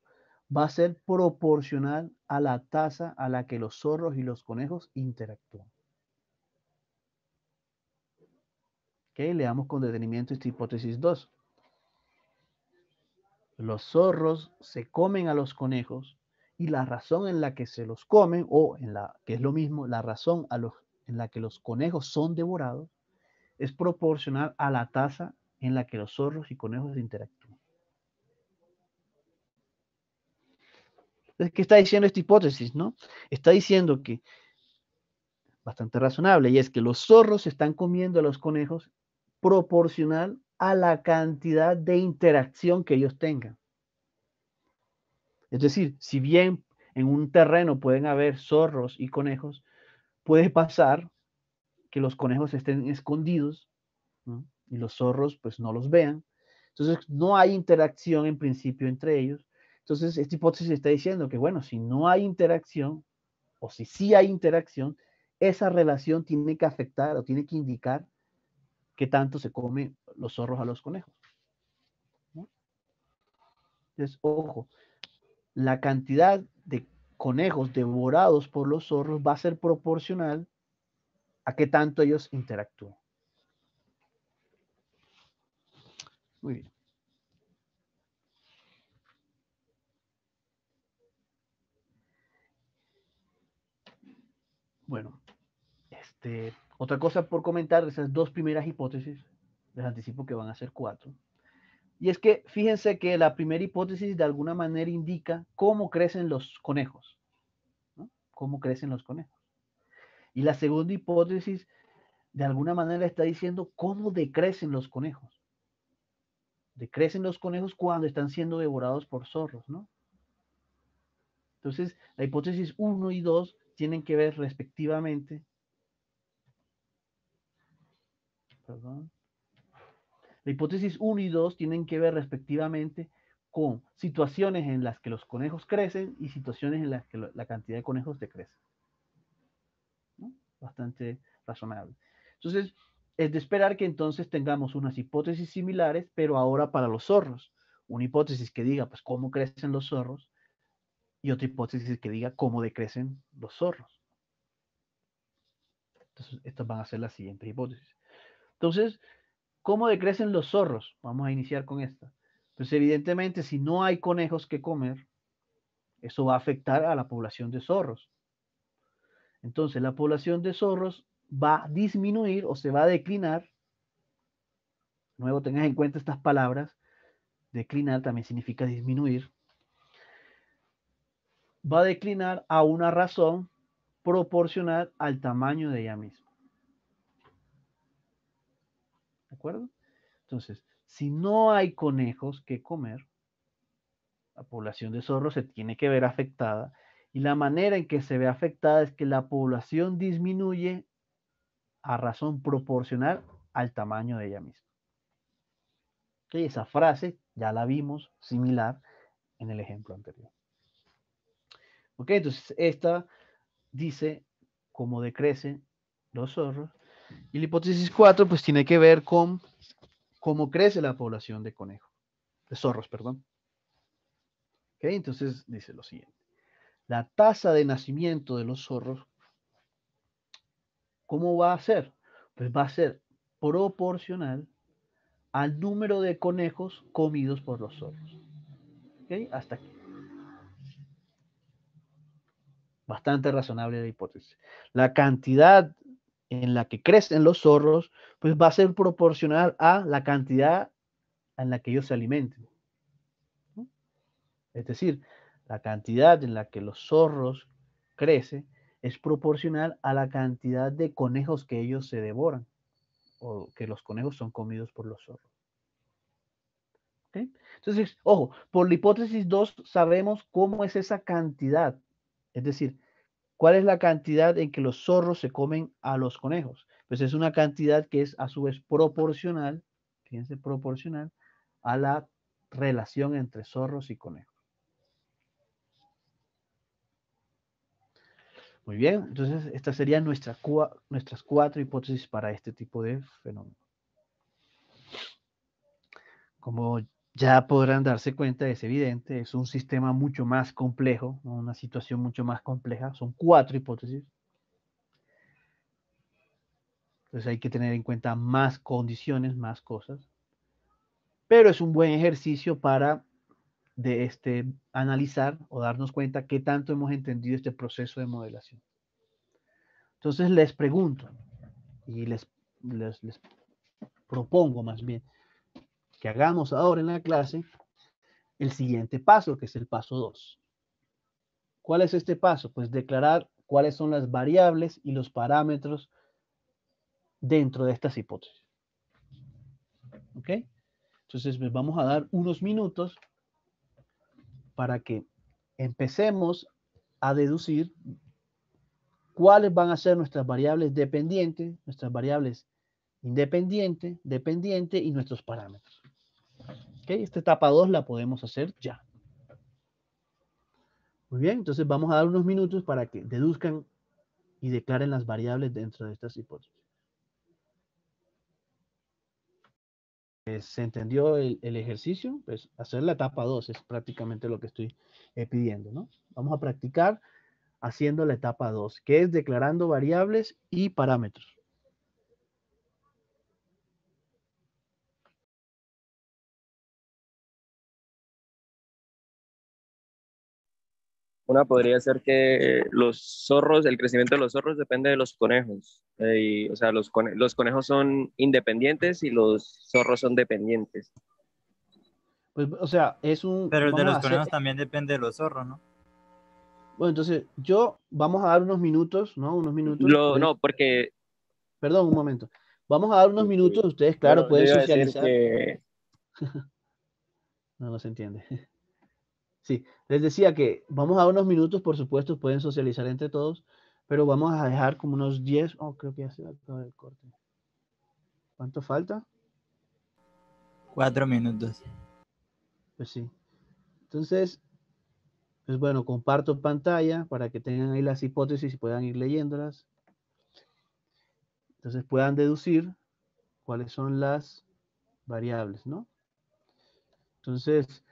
va a ser proporcional a la tasa a la que los zorros y los conejos interactúan. Okay, leamos con detenimiento esta hipótesis 2. Los zorros se comen a los conejos y la razón en la que se los comen, que es lo mismo, la razón en la que los conejos son devorados, es proporcional a la tasa en la que los zorros y conejos interactúan. Entonces, ¿qué está diciendo esta hipótesis, no? Está diciendo que, bastante razonable, y es que los zorros se están comiendo a los conejos proporcional a la cantidad de interacción que ellos tengan. Es decir, si bien en un terreno pueden haber zorros y conejos, puede pasar que los conejos estén escondidos, ¿no? Y los zorros pues no los vean. Entonces no hay interacción en principio entre ellos. Entonces esta hipótesis está diciendo que bueno, si no hay interacción o si sí hay interacción, esa relación tiene que afectar o tiene que indicar qué tanto se comen los zorros a los conejos, ¿no? Entonces, ojo, la cantidad de conejos devorados por los zorros va a ser proporcional a qué tanto ellos interactúan. Muy bien. Bueno, otra cosa por comentar de esas dos primeras hipótesis, les anticipo que van a ser 4. Y es que fíjense que la primera hipótesis de alguna manera indica cómo crecen los conejos, ¿no? Cómo crecen los conejos. Y la segunda hipótesis de alguna manera está diciendo cómo decrecen los conejos. Decrecen los conejos cuando están siendo devorados por zorros, ¿no? Entonces, la hipótesis 1 y 2 tienen que ver respectivamente, perdón, la hipótesis 1 y 2 tienen que ver respectivamente con situaciones en las que los conejos crecen y situaciones en las que la cantidad de conejos decrece, ¿no? Bastante razonable. Entonces, es de esperar que entonces tengamos unas hipótesis similares, pero ahora para los zorros. Una hipótesis que diga, pues, cómo crecen los zorros y otra hipótesis que diga cómo decrecen los zorros. Entonces, estas van a ser las siguientes hipótesis. Entonces, ¿cómo decrecen los zorros? Vamos a iniciar con esta. Pues evidentemente, si no hay conejos que comer, eso va a afectar a la población de zorros. Entonces, la población de zorros va a disminuir o se va a declinar. Luego tengas en cuenta estas palabras. Declinar también significa disminuir. Va a declinar a una razón proporcional al tamaño de ella misma. ¿De acuerdo? Entonces, si no hay conejos que comer, la población de zorros se tiene que ver afectada, y la manera en que se ve afectada es que la población disminuye a razón proporcional al tamaño de ella misma. ¿Okay? Esa frase ya la vimos similar en el ejemplo anterior. ¿Ok? Entonces esta dice cómo decrecen los zorros, y la hipótesis 4 pues tiene que ver con cómo crece la población de conejos, de zorros, perdón. ¿Ok? Entonces dice lo siguiente. La tasa de nacimiento de los zorros, ¿cómo va a ser? Pues va a ser proporcional al número de conejos comidos por los zorros. ¿Ok? Hasta aquí. Bastante razonable la hipótesis. La cantidad en la que crecen los zorros, pues va a ser proporcional a la cantidad en la que ellos se alimenten, ¿no? Es decir, la cantidad en la que los zorros crecen es proporcional a la cantidad de conejos que ellos se devoran, o que los conejos son comidos por los zorros. ¿Okay? Entonces, ojo, por la hipótesis 2 sabemos cómo es esa cantidad. Es decir, ¿cuál es la cantidad en que los zorros se comen a los conejos? Pues es una cantidad que es a su vez proporcional, fíjense, proporcional a la relación entre zorros y conejos. Muy bien, entonces estas serían nuestras 4 hipótesis para este tipo de fenómeno. Como ya podrán darse cuenta, es evidente, es un sistema mucho más complejo, ¿no? Una situación mucho más compleja, son 4 hipótesis. Entonces hay que tener en cuenta más condiciones, más cosas. Pero es un buen ejercicio para analizar o darnos cuenta qué tanto hemos entendido este proceso de modelación. Entonces les pregunto y les propongo más bien que hagamos ahora en la clase el siguiente paso, que es el paso 2. ¿Cuál es este paso? Pues declarar cuáles son las variables y los parámetros dentro de estas hipótesis. ¿Ok? Entonces, les vamos a dar unos minutos para que empecemos a deducir cuáles van a ser nuestras variables dependientes, nuestras variables independientes, dependiente y nuestros parámetros. ¿Ok? Esta etapa 2 la podemos hacer ya. Muy bien, entonces vamos a dar unos minutos para que deduzcan y declaren las variables dentro de estas hipótesis. ¿Se entendió el ejercicio? Pues hacer la etapa 2 es prácticamente lo que estoy pidiendo, ¿no? Vamos a practicar haciendo la etapa 2, que es declarando variables y parámetros. Una podría ser que los zorros, el crecimiento de los zorros depende de los conejos. O sea, los conejos son independientes y los zorros son dependientes. Pues, o sea, es un... Pero el de vamos a los hacer, conejos también depende de los zorros, ¿no? bueno, entonces vamos a dar unos minutos, ¿no? Unos minutos. No, porque... Perdón, un momento. Vamos a dar unos minutos, ustedes, claro, Bueno, yo pueden iba a decir socializar. que... No se entiende. Sí, les decía que vamos a dar unos minutos, por supuesto, pueden socializar entre todos, pero vamos a dejar como unos 10, creo que ya se va a acabar el corte. ¿Cuánto falta? 4 minutos. Pues sí. Entonces, pues bueno, comparto pantalla para que tengan ahí las hipótesis y puedan ir leyéndolas. Entonces puedan deducir cuáles son las variables, ¿no? Entonces,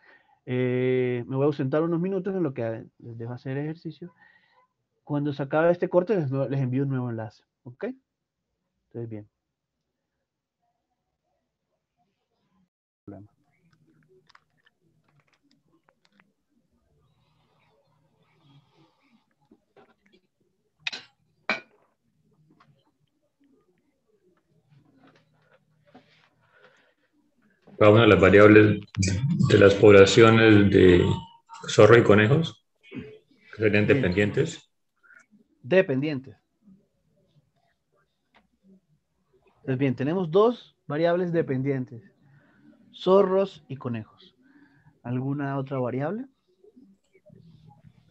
me voy a ausentar unos minutos en lo que les dejo hacer ejercicio. Cuando se acabe este corte, les envío un nuevo enlace, ¿ok? Entonces, bien. Cada una de las variables de las poblaciones de zorros y conejos, que serían Bien. dependientes. Dependientes. Entonces, bien, tenemos dos variables dependientes, zorros y conejos. ¿Alguna otra variable?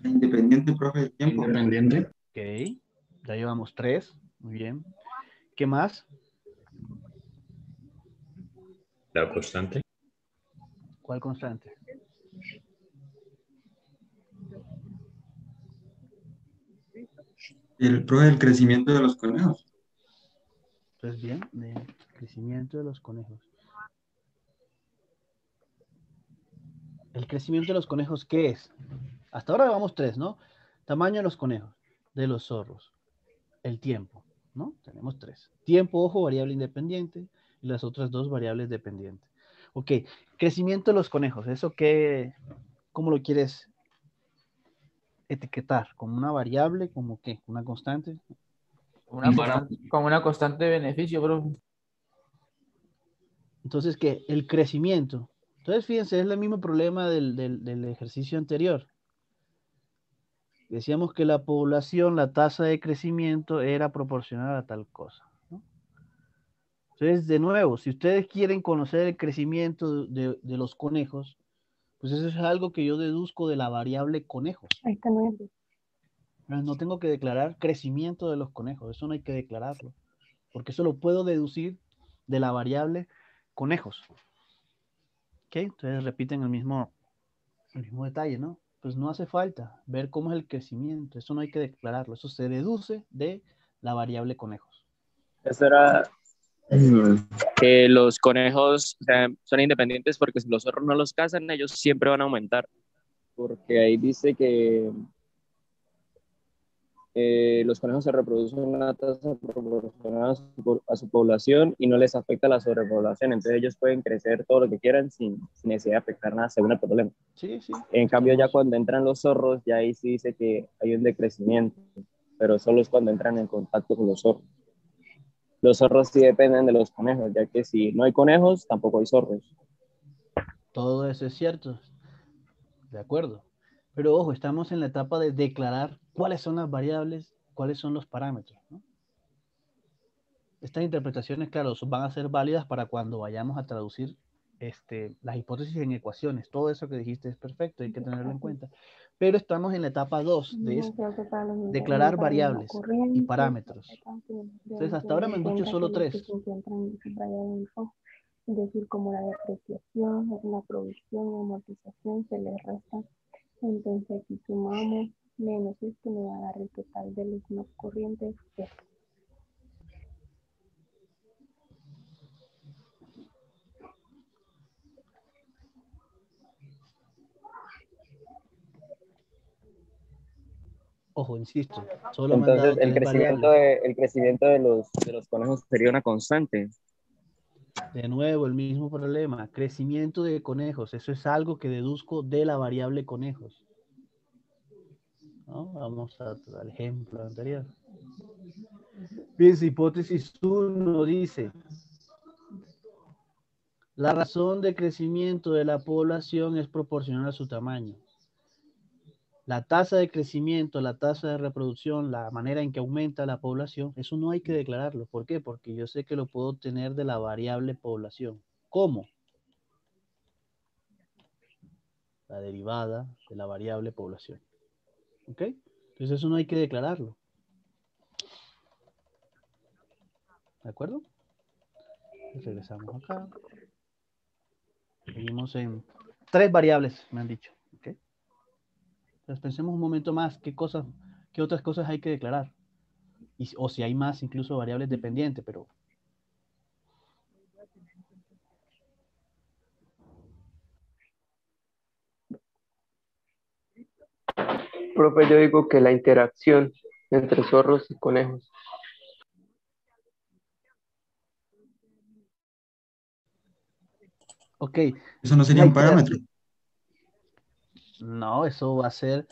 Independiente, profe, del tiempo. Independiente. Ok, ya llevamos 3, muy bien. ¿Qué más? La constante. ¿Cuál constante? El profe del crecimiento de los conejos. Entonces, bien, el crecimiento de los conejos. ¿El crecimiento de los conejos qué es? Hasta ahora llevamos 3, ¿no? Tamaño de los conejos, de los zorros, el tiempo, ¿no? Tenemos 3. Tiempo, ojo, variable independiente, y las otras 2 variables dependientes. Ok, crecimiento de los conejos, ¿eso qué? ¿Cómo lo quieres etiquetar? ¿Como una variable? ¿Como qué? ¿Una constante? Como una constante de beneficio, profe. Entonces, ¿qué? El crecimiento. Entonces, fíjense, es el mismo problema del ejercicio anterior. Decíamos que la población, la tasa de crecimiento era proporcional a tal cosa, ¿no? Entonces, de nuevo, si ustedes quieren conocer el crecimiento de los conejos, pues eso es algo que yo deduzco de la variable conejos. Ahí está 9. Pero no tengo que declarar crecimiento de los conejos, eso no hay que declararlo, porque eso lo puedo deducir de la variable conejos. ¿Ok? Entonces repiten el mismo detalle, ¿no? Pues no hace falta ver cómo es el crecimiento, eso no hay que declararlo, eso se deduce de la variable conejos. Eso era que los conejos, o sea, son independientes porque si los zorros no los cazan, ellos siempre van a aumentar. Porque ahí dice que los conejos se reproducen a una tasa proporcional a su población y no les afecta la sobrepoblación. Entonces ellos pueden crecer todo lo que quieran sin necesidad de afectar nada según el problema. Sí, sí. En cambio, ya cuando entran los zorros, ya ahí sí dice que hay un decrecimiento, pero solo es cuando entran en contacto con los zorros. Los zorros sí dependen de los conejos, ya que si no hay conejos, tampoco hay zorros. Todo eso es cierto, de acuerdo. Pero ojo, estamos en la etapa de declarar cuáles son las variables, cuáles son los parámetros, ¿no? Estas interpretaciones, claro, van a ser válidas para cuando vayamos a traducir las hipótesis en ecuaciones. Todo eso que dijiste es perfecto, hay que tenerlo en cuenta. pero estamos en la etapa 2 de declarar variables y parámetros. Entonces, hasta ahora me han dicho solo 3. Es decir, como la depreciación, la provisión y amortización se les resta. Entonces, si sumamos menos esto, me va a dar el total de los no corrientes. Ojo, insisto, solo me han dado Entonces, 3 variables. el crecimiento de los conejos sería una constante. De nuevo, el mismo problema. Crecimiento de conejos. Eso es algo que deduzco de la variable conejos. ¿No? Vamos al ejemplo anterior. Fíjense, hipótesis 1 dice: la razón de crecimiento de la población es proporcional a su tamaño. La tasa de crecimiento, la tasa de reproducción, la manera en que aumenta la población, eso no hay que declararlo. ¿Por qué? Porque yo sé que lo puedo obtener de la variable población. ¿Cómo? La derivada de la variable población. ¿Ok? Entonces eso no hay que declararlo. ¿De acuerdo? Entonces regresamos acá. Seguimos en 3 variables, me han dicho. ¿Ok? Entonces pensemos un momento más qué otras cosas hay que declarar. O si hay más, incluso variables dependientes, pero... Profe, yo digo que la interacción entre zorros y conejos. Ok. Eso no sería un parámetro. No, eso va a ser...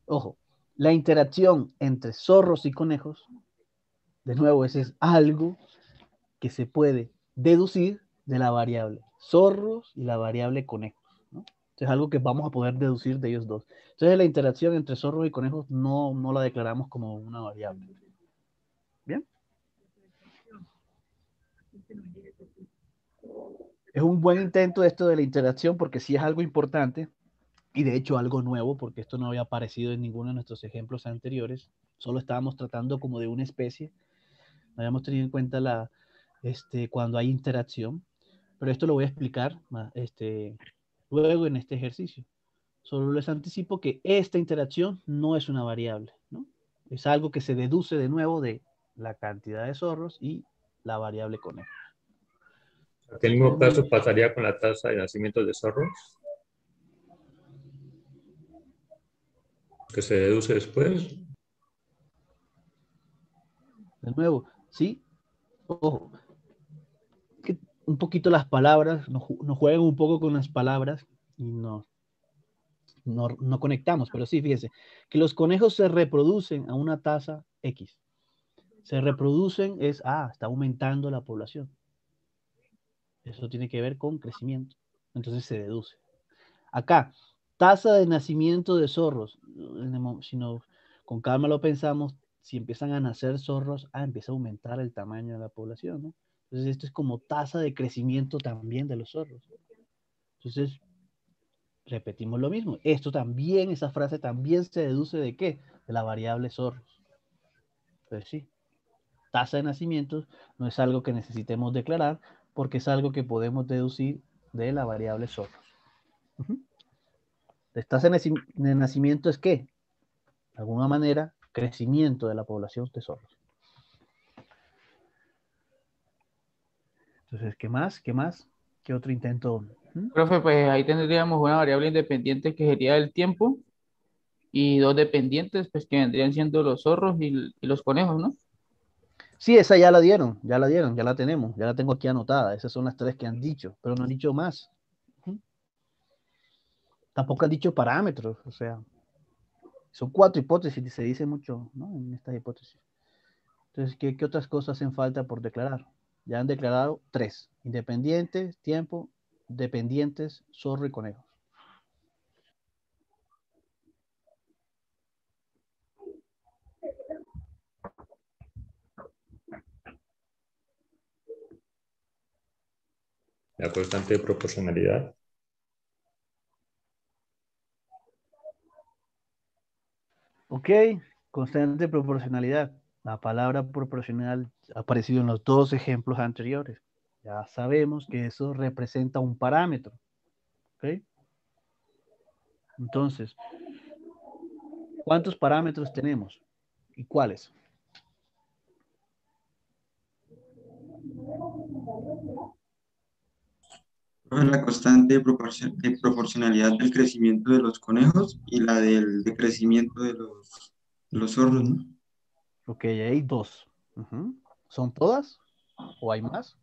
Ojo, la interacción entre zorros y conejos, de nuevo, ese es algo que se puede deducir de la variable zorros y la variable conejos, ¿no? Es algo que vamos a poder deducir de ellos dos. Entonces la interacción entre zorros y conejos no la declaramos como una variable. ¿Bien? Es un buen intento esto de la interacción porque sí es algo importante y de hecho algo nuevo porque esto no había aparecido en ninguno de nuestros ejemplos anteriores. Solo estábamos tratando como de una especie. No habíamos tenido en cuenta cuando hay interacción. Pero esto lo voy a explicar luego en este ejercicio. Solo les anticipo que esta interacción no es una variable, ¿no? Es algo que se deduce de nuevo de la cantidad de zorros y la variable conejo. ¿Qué mismo caso pasaría con la tasa de nacimiento de zorros? ¿Que se deduce después? De nuevo, ¿sí? Ojo, que un poquito las palabras, nos juegan un poco con las palabras y no conectamos, pero sí, fíjense, que los conejos se reproducen a una tasa X. Se reproducen está aumentando la población. Eso tiene que ver con crecimiento. Entonces se deduce. Acá, tasa de nacimiento de zorros. Si no, con calma lo pensamos, si empiezan a nacer zorros, empieza a aumentar el tamaño de la población, ¿no? Entonces esto es como tasa de crecimiento también de los zorros. Entonces, repetimos lo mismo. Esto también, esa frase también se deduce ¿de qué? De la variable zorros. Entonces sí, tasa de nacimientos no es algo que necesitemos declarar porque es algo que podemos deducir de la variable zorros. La tasa de nacimiento es ¿qué? De alguna manera, crecimiento de la población de zorros. Entonces, ¿qué más? ¿Qué más? ¿Qué otro intento? Profe, pues ahí tendríamos una variable independiente que sería el tiempo y 2 dependientes, pues que vendrían siendo los zorros y los conejos, ¿no? Sí, esa ya la dieron, ya la tenemos, ya la tengo aquí anotada. Esas son las 3 que han dicho, pero no han dicho más. Tampoco han dicho parámetros, o sea, son 4 hipótesis y se dice mucho, ¿no? En estas hipótesis. Entonces, ¿qué otras cosas hacen falta por declarar? Ya han declarado 3: independientes, tiempo, dependientes, zorro y conejo. La constante de proporcionalidad. Ok, constante de proporcionalidad. La palabra proporcional ha aparecido en los dos ejemplos anteriores. Ya sabemos que eso representa un parámetro. ¿Ok? Entonces, ¿cuántos parámetros tenemos? ¿Y cuáles? Profe, la constante de proporcionalidad del crecimiento de los conejos y la del decrecimiento de los zorros, ¿no? Ok, hay dos. Ujú. ¿Son todas? ¿O hay más?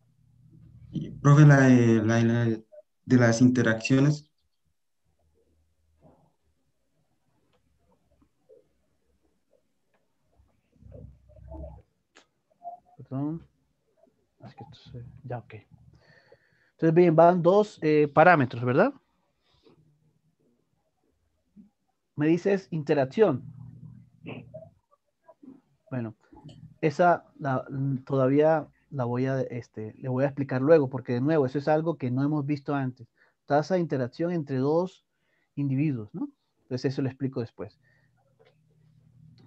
Y, profe, de las interacciones, Perdón. Es que ya, ok. Entonces, bien, van dos parámetros, ¿verdad? Me dices interacción. Bueno, esa todavía la voy a, le voy a explicar luego, porque de nuevo, eso es algo que no hemos visto antes. Tasa de interacción entre dos individuos, ¿no? Entonces eso lo explico después.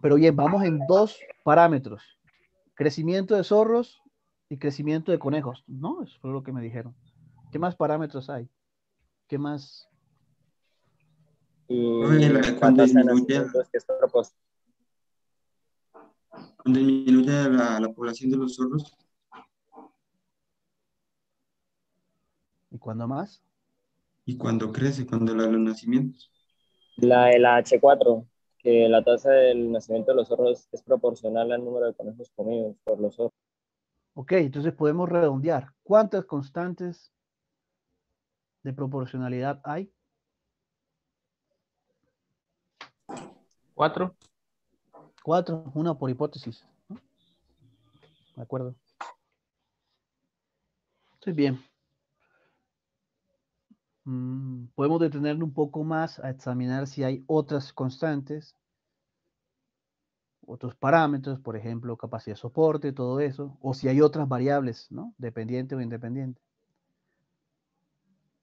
Pero bien, vamos en dos parámetros. Crecimiento de zorros y crecimiento de conejos. No, eso fue lo que me dijeron. ¿Qué más parámetros hay? ¿Qué más? profe, Y la cuando tasa de disminuye, nacimientos que es propuesta. cuando disminuye la población de los zorros ¿Y cuándo más? y cuando crece, cuando los nacimientos. La de la H4, que la tasa del nacimiento de los zorros es proporcional al número de conejos comidos por los zorros. Ok, entonces podemos redondear. ¿Cuántas constantes de proporcionalidad hay? 4. 4, una por hipótesis, ¿no? ¿De acuerdo? Estoy bien. Podemos detenernos un poco más a examinar si hay otras constantes, otros parámetros, por ejemplo, capacidad de soporte, todo eso, o si hay otras variables, ¿no? Dependiente o independiente.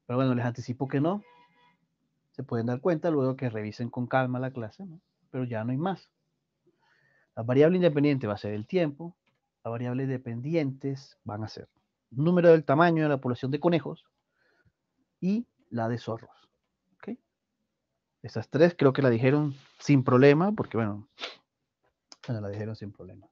Pero bueno, les anticipo que no. Se pueden dar cuenta luego que revisen con calma la clase, ¿no? Pero ya no hay más. La variable independiente va a ser el tiempo. Las variables dependientes van a ser el número del tamaño de la población de conejos y la de zorros. ¿Ok? Esas tres creo que la dijeron sin problema, porque bueno, la dijeron sin problema.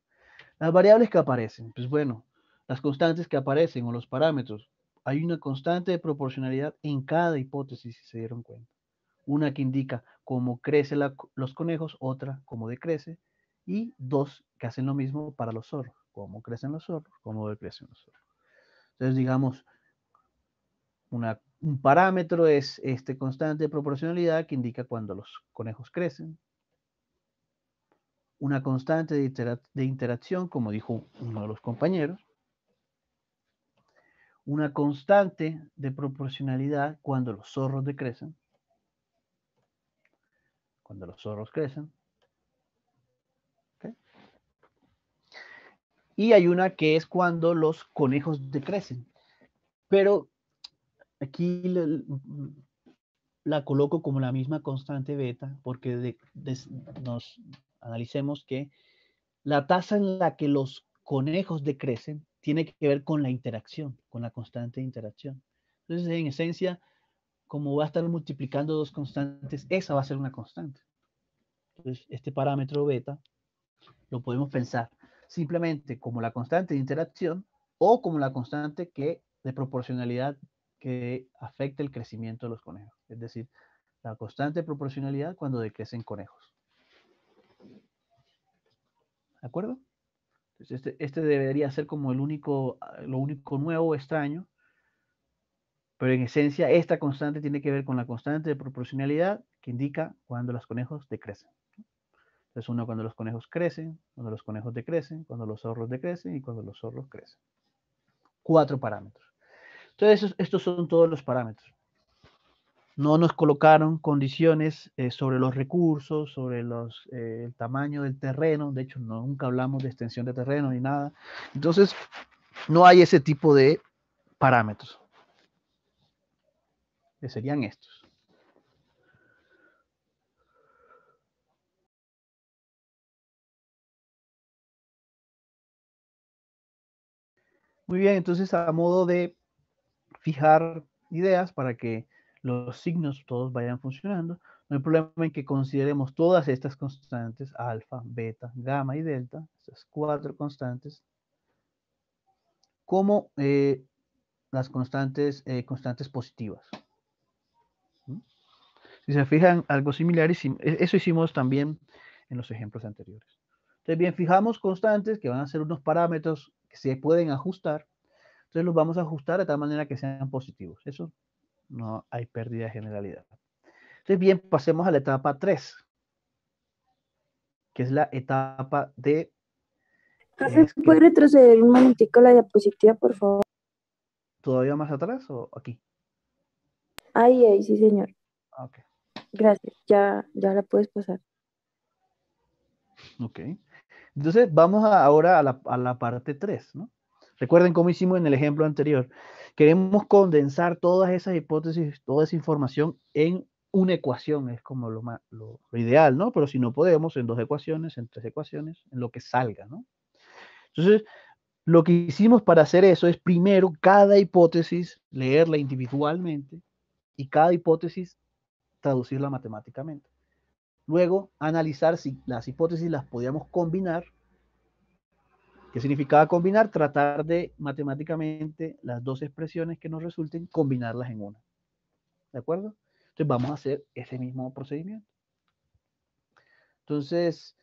Las variables que aparecen, pues bueno, las constantes que aparecen o los parámetros, hay una constante de proporcionalidad en cada hipótesis, si se dieron cuenta. Una que indica cómo crecen los conejos, otra cómo decrece, y dos que hacen lo mismo para los zorros, cómo crecen los zorros, cómo decrecen los zorros. Entonces, digamos, un parámetro es este constante de proporcionalidad que indica cuando los conejos crecen. Una constante de interacción, como dijo uno de los compañeros. Una constante de proporcionalidad cuando los zorros decrecen. Cuando los zorros crecen. ¿Okay? Y hay una que es cuando los conejos decrecen. Pero aquí la coloco como la misma constante beta, porque nos analicemos que la tasa en la que los conejos decrecen tiene que ver con la interacción, con la constante de interacción. Entonces, en esencia, como va a estar multiplicando dos constantes, esa va a ser una constante. Entonces, este parámetro beta lo podemos pensar simplemente como la constante de interacción o como la constante de proporcionalidad que afecta el crecimiento de los conejos. Es decir, la constante de proporcionalidad cuando decrecen conejos. ¿De acuerdo? Entonces, este debería ser como lo único nuevo o extraño, pero en esencia esta constante tiene que ver con la constante de proporcionalidad que indica cuando los conejos decrecen. Entonces, uno cuando los conejos crecen, cuando los conejos decrecen, cuando los zorros decrecen y cuando los zorros crecen. 4 parámetros. Entonces, estos son todos los parámetros. No nos colocaron condiciones sobre los recursos, sobre el tamaño del terreno. De hecho, nunca hablamos de extensión de terreno ni nada. Entonces, no hay ese tipo de parámetros. Que serían estos. Muy bien, entonces a modo de fijar ideas para que los signos todos vayan funcionando, no hay problema en que consideremos todas estas constantes, alfa, beta, gamma y delta, estas 4 constantes, como las constantes positivas. ¿Mm? Si se fijan, algo similar, eso hicimos también en los ejemplos anteriores. Entonces, bien, fijamos constantes que van a ser unos parámetros que se pueden ajustar. Entonces, los vamos a ajustar de tal manera que sean positivos. Eso no hay pérdida de generalidad. Entonces, bien, pasemos a la etapa 3, que es la etapa de... ¿Puede retroceder un momentico la diapositiva, por favor? ¿Todavía más atrás o aquí? Ahí, sí, señor. Ok. Gracias, ya la puedes pasar. Ok. Entonces, vamos ahora a la parte 3, ¿no? Recuerden cómo hicimos en el ejemplo anterior. Queremos condensar todas esas hipótesis, toda esa información en una ecuación, es como lo ideal, ¿no? Pero si no podemos, en 2 ecuaciones, en 3 ecuaciones, en lo que salga, ¿no? Entonces, lo que hicimos para hacer eso es primero cada hipótesis leerla individualmente y cada hipótesis traducirla matemáticamente. Luego, analizar si las hipótesis las podíamos combinar. ¿Qué significaba combinar? Tratar de matemáticamente las 2 expresiones que nos resulten, combinarlas en una. ¿De acuerdo? Entonces vamos a hacer ese mismo procedimiento. Entonces,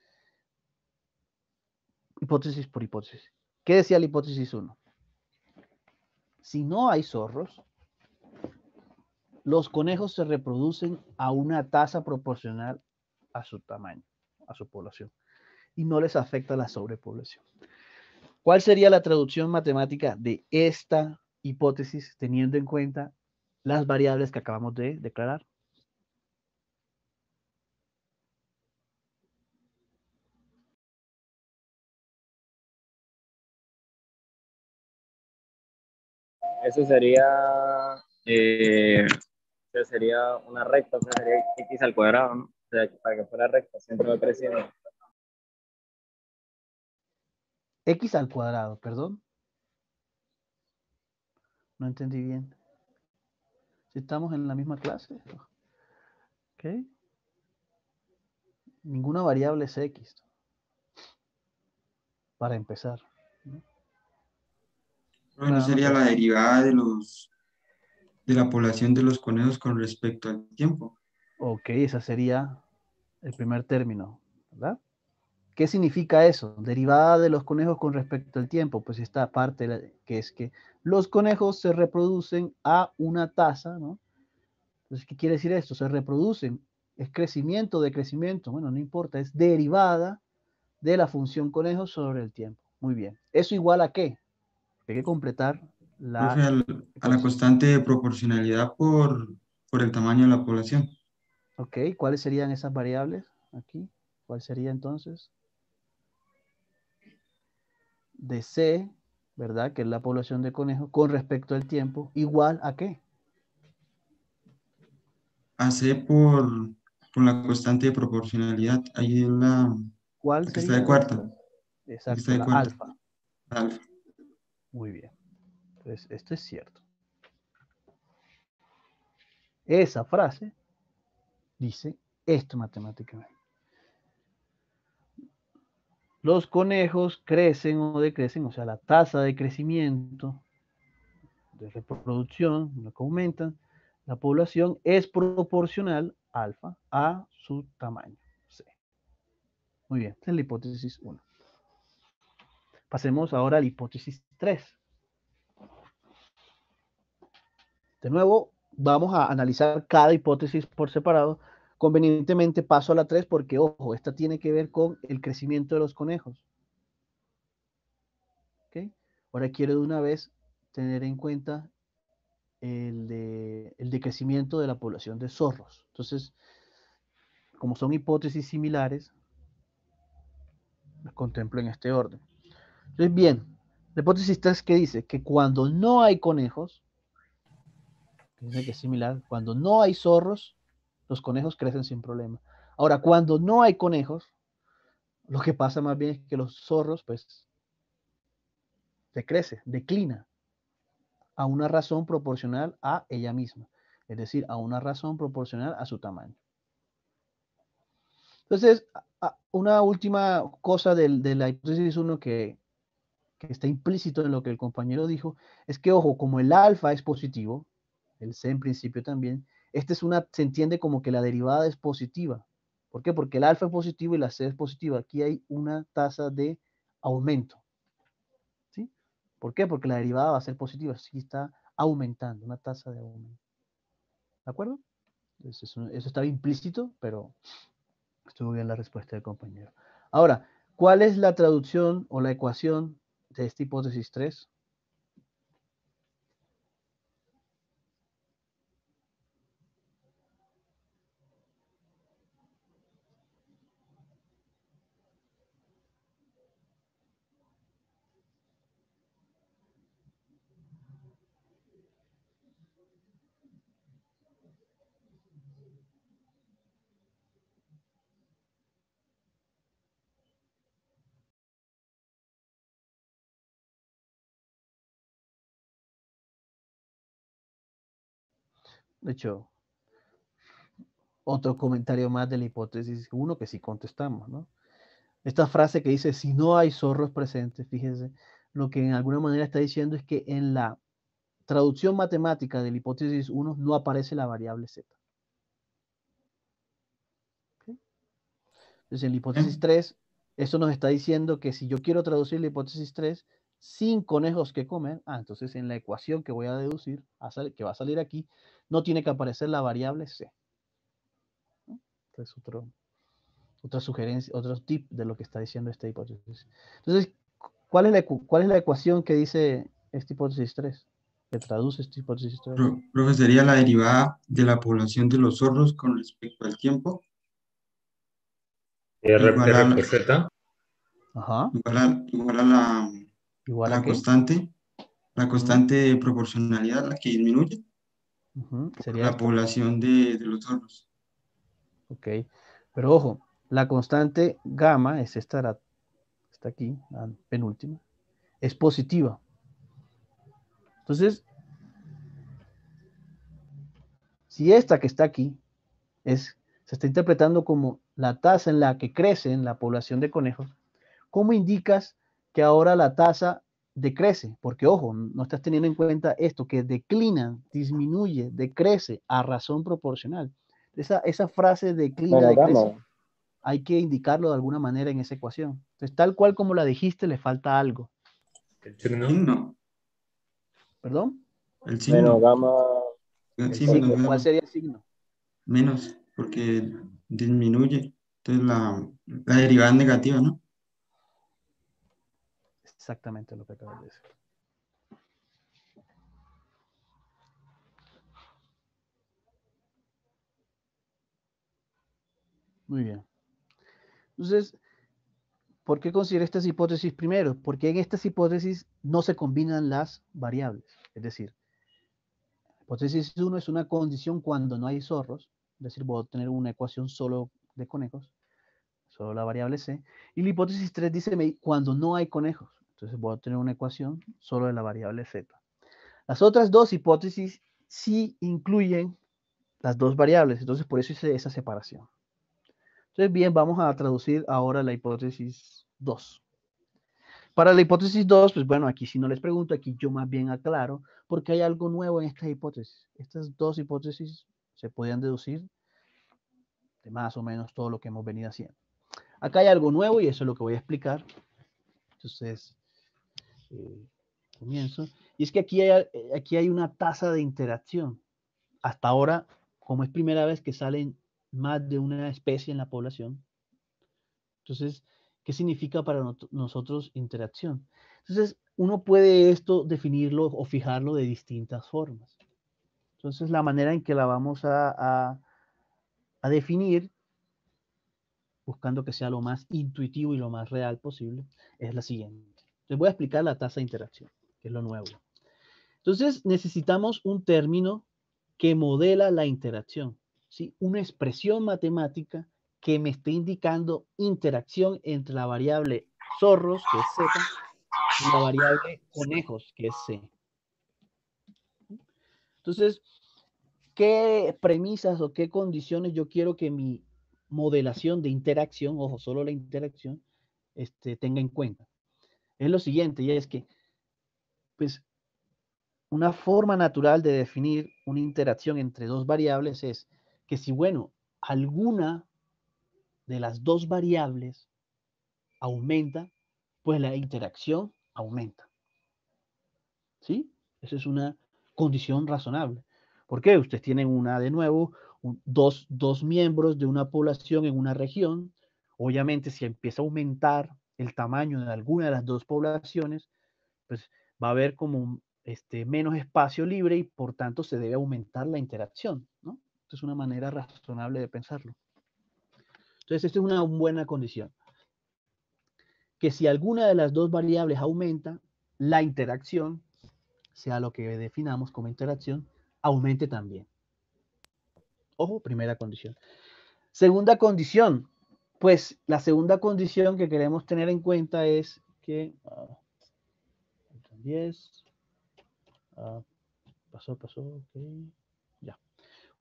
hipótesis por hipótesis. ¿Qué decía la hipótesis 1? Si no hay zorros, los conejos se reproducen a una tasa proporcional a su tamaño, a su población, y no les afecta la sobrepoblación. ¿Cuál sería la traducción matemática de esta hipótesis teniendo en cuenta las variables que acabamos de declarar? Eso sería una recta, o sea, sería x al cuadrado, ¿no? O sea, para que fuera recta, siempre va creciendo. X al cuadrado, perdón. No entendí bien. Si estamos en la misma clase. ¿Ok? Ninguna variable es X. Para empezar. Bueno, sería la derivada de la población de los conejos con respecto al tiempo. Ok, ese sería el primer término, ¿verdad? ¿Qué significa eso? Derivada de los conejos con respecto al tiempo. Pues esta parte que es que los conejos se reproducen a una tasa, ¿no? Entonces, ¿qué quiere decir esto? Se reproducen. ¿Es crecimiento o decrecimiento? Bueno, no importa, es derivada de la función conejo sobre el tiempo. Muy bien. ¿Eso igual a qué? Hay que completar Profe, la... a la constante de proporcionalidad por el tamaño de la población. Ok, ¿cuáles serían esas variables aquí? ¿Cuál sería entonces? De C, ¿verdad? Que es la población de conejos con respecto al tiempo, igual a qué? A C por la constante de proporcionalidad. Ahí es la ¿Cuál que está sería? de cuarta. La que Exacto, está de la cuarta. alfa. Alfa. Muy bien. Entonces, esto es cierto. Esa frase dice esto matemáticamente. Los conejos crecen o decrecen, o sea, la tasa de crecimiento, de reproducción, lo que aumentan, la población es proporcional alfa a su tamaño. C. Muy bien, esta es la hipótesis 1. Pasemos ahora a la hipótesis 3. De nuevo, vamos a analizar cada hipótesis por separado. Convenientemente paso a la 3 porque, ojo, esta tiene que ver con el crecimiento de los conejos. ¿Okay? Ahora quiero de una vez tener en cuenta el decrecimiento de la población de zorros. Entonces, como son hipótesis similares, las contemplo en este orden. Entonces, bien, la hipótesis 3 que dice que cuando no hay conejos, dice que es similar, cuando no hay zorros, los conejos crecen sin problema. Ahora, cuando no hay conejos, lo que pasa más bien es que los zorros, pues, decrece, declina a una razón proporcional a ella misma, es decir, a una razón proporcional a su tamaño. Entonces, una última cosa de la hipótesis 1 que está implícito en lo que el compañero dijo, es que, ojo, como el alfa es positivo, el C en principio también, se entiende como que la derivada es positiva. ¿Por qué? Porque el alfa es positivo y la C es positiva. Aquí hay una tasa de aumento. ¿Sí? ¿Por qué? Porque la derivada va a ser positiva. Así está aumentando, una tasa de aumento. ¿De acuerdo? Eso estaba implícito, pero estuvo bien la respuesta del compañero. Ahora, ¿cuál es la traducción o la ecuación de esta hipótesis 3? De hecho, otro comentario más de la hipótesis 1 que sí contestamos, ¿no? Esta frase que dice, si no hay zorros presentes, fíjense, lo que en alguna manera está diciendo es que en la traducción matemática de la hipótesis 1 no aparece la variable z. ¿Okay? Entonces, en la hipótesis 3, eso nos está diciendo que si yo quiero traducir la hipótesis 3 sin conejos que comer, entonces en la ecuación que voy a deducir, que va a salir aquí, no tiene que aparecer la variable c. ¿No? Entonces, otra sugerencia, otro tip de lo que está diciendo esta hipótesis. Entonces, ¿cuál es la ecuación que dice esta hipótesis 3? Que traduce esta hipótesis 3. Profe, sería la derivada de la población de los zorros con respecto al tiempo. R Igual a por Z. Ajá. Igual a la constante. La constante de proporcionalidad, la que disminuye. Sería la esta. Población de los zorros. Ok. Pero ojo, la constante gamma es esta, está aquí, la penúltima, es positiva. Entonces, si esta que está aquí se está interpretando como la tasa en la que crece en la población de conejos, ¿cómo indicas que ahora la tasa decrece? Porque, ojo, no estás teniendo en cuenta esto, que declina, disminuye, decrece a razón proporcional. Esa frase declina, decrece, hay que indicarlo de alguna manera en esa ecuación. Entonces, tal cual como la dijiste, le falta algo. ¿El signo? ¿Perdón? El signo. Menos gamma. El signo, ¿Cuál sería el signo? Menos, porque disminuye. Entonces la derivada es negativa, ¿no? Exactamente lo que acabas de decir. Muy bien. Entonces, ¿por qué consideré estas hipótesis primero? Porque en estas hipótesis no se combinan las variables. Es decir, la hipótesis 1 es una condición cuando no hay zorros. Es decir, voy a tener una ecuación solo de conejos, solo la variable c. Y la hipótesis 3 dice cuando no hay conejos. Entonces voy a tener una ecuación solo de la variable z. Las otras dos hipótesis sí incluyen las dos variables. Entonces por eso hice esa separación. Entonces, bien, vamos a traducir ahora la hipótesis 2. Para la hipótesis 2, pues bueno, aquí sí no les pregunto, aquí yo más bien aclaro, porque hay algo nuevo en esta hipótesis. Estas dos hipótesis se podían deducir de más o menos todo lo que hemos venido haciendo. Acá hay algo nuevo y eso es lo que voy a explicar. Entonces, comienzo. Y es que aquí hay una tasa de interacción. Hasta ahora, como es primera vez que salen más de una especie en la población, entonces, ¿qué significa para nosotros interacción? Entonces, uno puede esto definirlo o fijarlo de distintas formas. Entonces, la manera en que la vamos a definir, buscando que sea lo más intuitivo y lo más real posible, es la siguiente. Les voy a explicar la tasa de interacción, que es lo nuevo. Entonces, necesitamos un término que modela la interacción, ¿sí? Una expresión matemática que me esté indicando interacción entre la variable zorros, que es z, y la variable conejos, que es C. Entonces, ¿qué premisas o qué condiciones yo quiero que mi modelación de interacción, ojo, solo la interacción, tenga en cuenta? Es lo siguiente, y es que, pues, una forma natural de definir una interacción entre dos variables es que si, bueno, alguna de las dos variables aumenta, pues la interacción aumenta. ¿Sí? Esa es una condición razonable. ¿Por qué? Ustedes tienen de nuevo, dos miembros de una población en una región. Obviamente, si empieza a aumentar el tamaño de alguna de las dos poblaciones, pues va a haber como menos espacio libre y por tanto se debe aumentar la interacción, ¿no? Esta es una manera razonable de pensarlo. Entonces, esta es una buena condición. Que si alguna de las dos variables aumenta, la interacción, sea lo que definamos como interacción, aumente también. Ojo, primera condición. Segunda condición, pues la segunda condición que queremos tener en cuenta es que 10, pasó, ok, ya.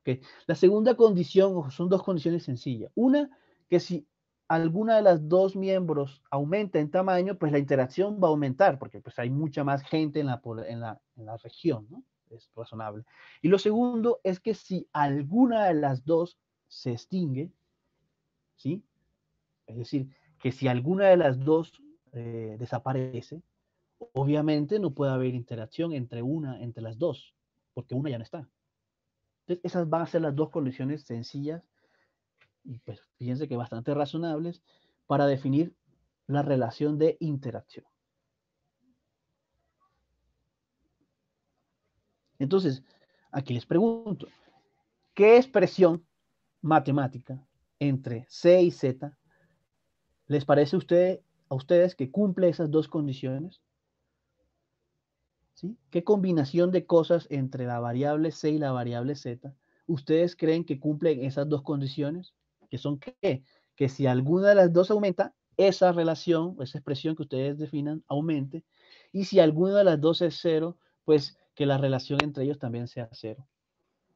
Okay. La segunda condición, son dos condiciones sencillas. Una, que si alguna de las dos miembros aumenta en tamaño, pues la interacción va a aumentar, porque pues hay mucha más gente en la región, ¿no? Es razonable. Y lo segundo es que si alguna de las dos se extingue, ¿sí? Es decir, que si alguna de las dos desaparece, obviamente no puede haber interacción entre las dos, porque una ya no está. Entonces, esas van a ser las dos condiciones sencillas y pues fíjense que bastante razonables para definir la relación de interacción. Entonces, aquí les pregunto, ¿qué expresión matemática entre C y Z les parece a ustedes que cumple esas dos condiciones? ¿Sí? ¿Qué combinación de cosas entre la variable C y la variable Z ustedes creen que cumplen esas dos condiciones? ¿Que son qué? Que si alguna de las dos aumenta, esa relación, esa expresión que ustedes definan, aumente. Y si alguna de las dos es cero, pues que la relación entre ellos también sea cero.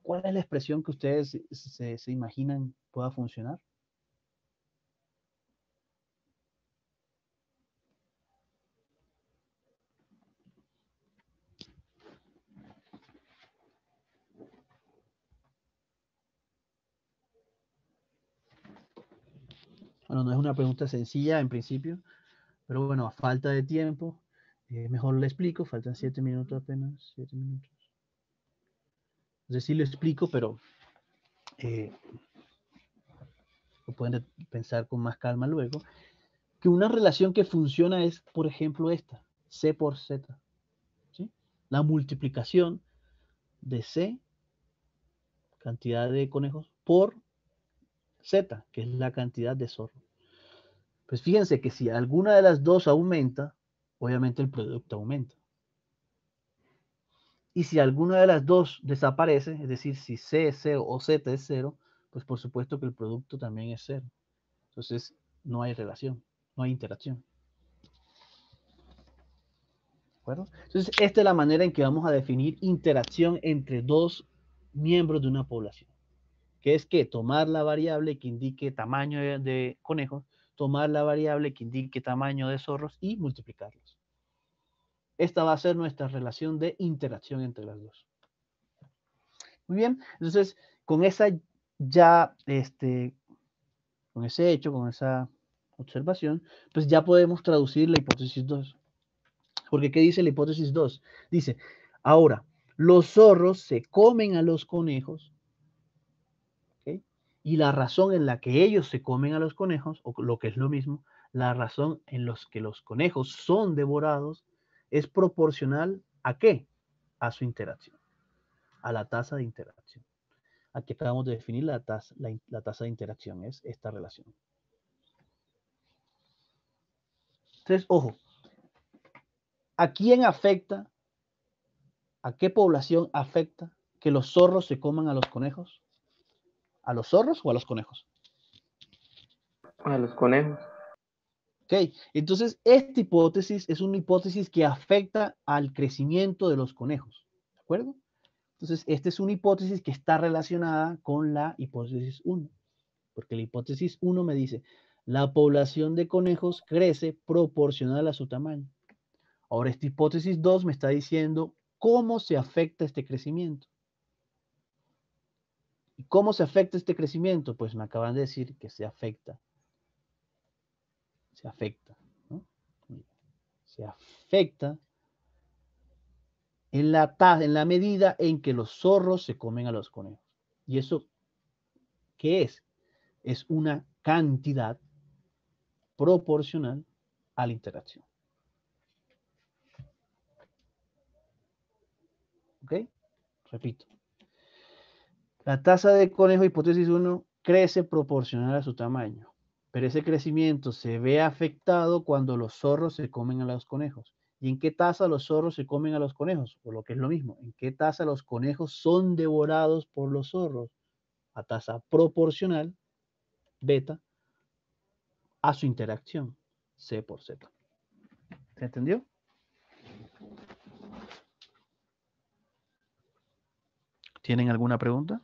¿Cuál es la expresión que ustedes se imaginan pueda funcionar? Bueno, no es una pregunta sencilla en principio, pero bueno, a falta de tiempo, mejor le explico. Faltan 7 minutos apenas, 7 minutos. Entonces sí lo explico, pero lo pueden pensar con más calma luego. Que una relación que funciona es, por ejemplo, esta, C por Z. ¿Sí? La multiplicación de C, cantidad de conejos, por Z, que es la cantidad de zorros. Pues fíjense que si alguna de las dos aumenta, obviamente el producto aumenta. Y si alguna de las dos desaparece, es decir, si C es 0 o Z es 0, pues por supuesto que el producto también es 0. Entonces no hay relación, no hay interacción. ¿De acuerdo? Entonces esta es la manera en que vamos a definir interacción entre dos miembros de una población. Que es que tomar la variable que indique tamaño de conejos, tomar la variable que indique tamaño de zorros y multiplicarlos. Esta va a ser nuestra relación de interacción entre las dos. Muy bien, entonces con esa ya, con ese hecho, con esa observación, pues ya podemos traducir la hipótesis 2. Porque ¿qué dice la hipótesis 2? Dice, ahora, los zorros se comen a los conejos, ¿okay? Y la razón en la que ellos se comen a los conejos, o lo que es lo mismo, la razón en la que los conejos son devorados es proporcional ¿a qué? A su interacción, a la tasa de interacción. Aquí acabamos de definir la tasa de interacción, es esta relación. Entonces, ojo, ¿a quién afecta, a qué población afecta que los zorros se coman a los conejos? ¿A los zorros o a los conejos? A los conejos. Ok, entonces esta hipótesis es una hipótesis que afecta al crecimiento de los conejos, ¿de acuerdo? Entonces, esta es una hipótesis que está relacionada con la hipótesis 1, porque la hipótesis 1 me dice, la población de conejos crece proporcional a su tamaño. Ahora, esta hipótesis 2 me está diciendo cómo se afecta este crecimiento. ¿Y cómo se afecta este crecimiento? Pues me acaban de decir que se afecta. ¿No? Se afecta en la medida en que los zorros se comen a los conejos. ¿Y eso qué es? Es una cantidad proporcional a la interacción. ¿Ok? Repito. La tasa de conejo, hipótesis 1, crece proporcional a su tamaño, pero ese crecimiento se ve afectado cuando los zorros se comen a los conejos. ¿Y en qué tasa los zorros se comen a los conejos? O lo que es lo mismo, ¿en qué tasa los conejos son devorados por los zorros? A tasa proporcional, beta, a su interacción, C por Z. ¿Se entendió? ¿Tienen alguna pregunta?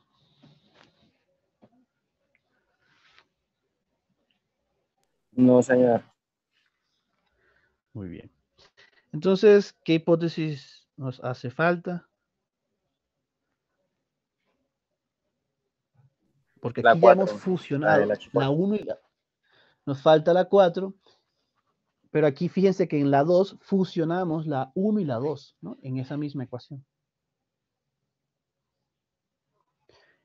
No, señor. Muy bien. Entonces, ¿qué hipótesis nos hace falta? Porque La aquí ya 4, hemos la fusionado de la la Chihuahua. 1 y nos falta la 4, pero aquí fíjense que en la 2 fusionamos la 1 y la 2, ¿no? En esa misma ecuación.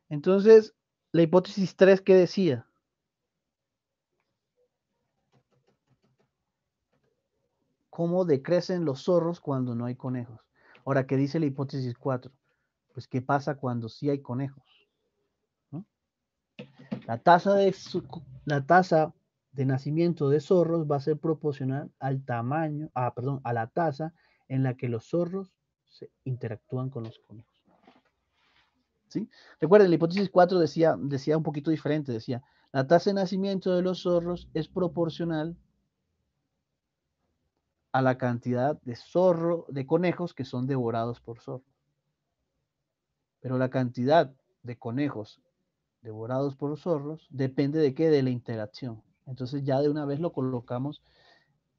Entonces, la hipótesis 3, ¿qué decía? ¿Cómo decrecen los zorros cuando no hay conejos? Ahora, ¿qué dice la hipótesis 4? Pues, ¿qué pasa cuando sí hay conejos? ¿No? La tasa de nacimiento de zorros va a ser proporcional al tamaño, a la tasa en la que los zorros se interactúan con los conejos. ¿Sí? Recuerden, la hipótesis 4 decía un poquito diferente, decía, la tasa de nacimiento de los zorros es proporcional a la cantidad de conejos que son devorados por zorros. Pero la cantidad de conejos devorados por zorros depende de qué, de la interacción. Entonces ya de una vez lo colocamos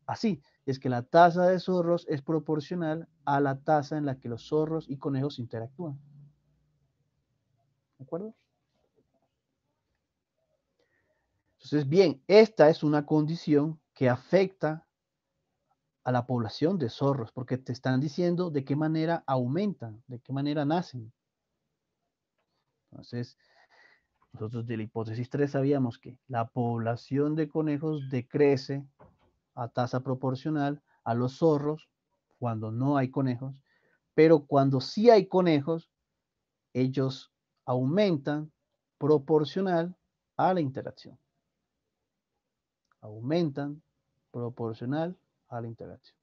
así, es que la tasa de zorros es proporcional a la tasa en la que los zorros y conejos interactúan. ¿De acuerdo? Entonces, bien, esta es una condición que afecta a la población de zorros, porque te están diciendo de qué manera aumentan, de qué manera nacen. Entonces, nosotros de la hipótesis 3 sabíamos que la población de conejos decrece a tasa proporcional a los zorros cuando no hay conejos, pero cuando sí hay conejos, ellos aumentan proporcional a la interacción. Aumentan proporcional a la interacción.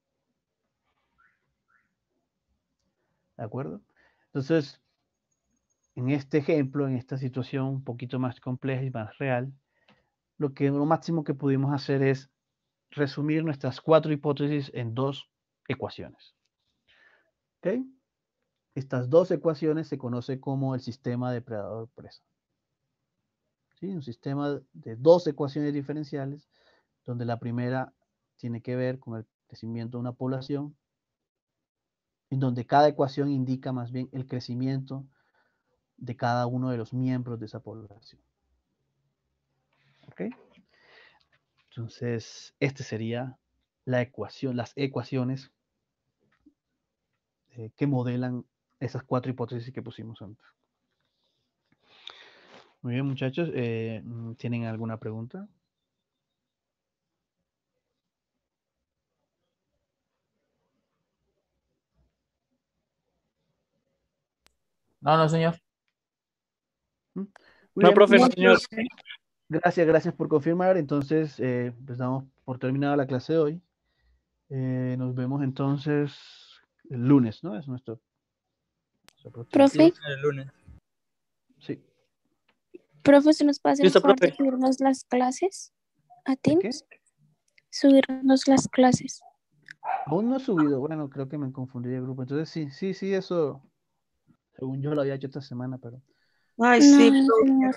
¿De acuerdo? Entonces, en este ejemplo, en esta situación un poquito más compleja y más real, lo máximo que pudimos hacer es resumir nuestras 4 hipótesis en 2 ecuaciones. ¿Ok? Estas 2 ecuaciones se conoce como el sistema depredador-presa. ¿Sí? Un sistema de 2 ecuaciones diferenciales, donde la primera tiene que ver con el crecimiento de una población, en donde cada ecuación indica más bien el crecimiento de cada uno de los miembros de esa población. ¿Ok? Entonces, esta sería la ecuación, las ecuaciones que modelan esas 4 hipótesis que pusimos antes. Muy bien, muchachos. ¿Tienen alguna pregunta? No, señor. Muy No, bien, profe, no, muchachos. señor. Gracias por confirmar. Entonces, pues damos por terminada la clase de hoy. Nos vemos entonces el lunes, ¿no? Es nuestro próxima Profe, clase. El lunes. Sí. profe, ¿se nos puede hacer el Listo, favor de profe. subirnos las clases a ¿De qué? Teams? subirnos las clases. Aún no he subido, bueno, creo que me confundí de grupo. Entonces sí, eso, según yo lo había hecho esta semana, pero Ay, No, sí, señor.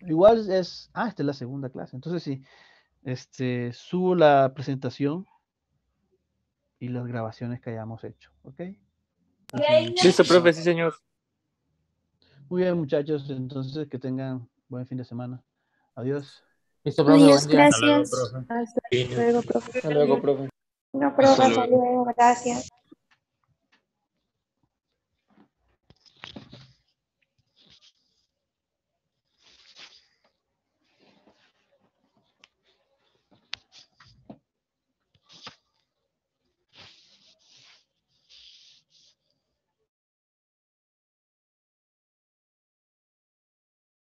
igual esta es la segunda clase. Entonces sí, subo la presentación y las grabaciones que hayamos hecho, ¿ok? Entonces, Listo, profe, sí, señor. muy bien, muchachos, entonces que tengan buen fin de semana. Adiós. Listo, profe, Adiós, buen día. Hasta luego, gracias. profe. Hasta luego, profe. Hasta luego, profe. No, Hasta profe, hasta luego. luego, gracias.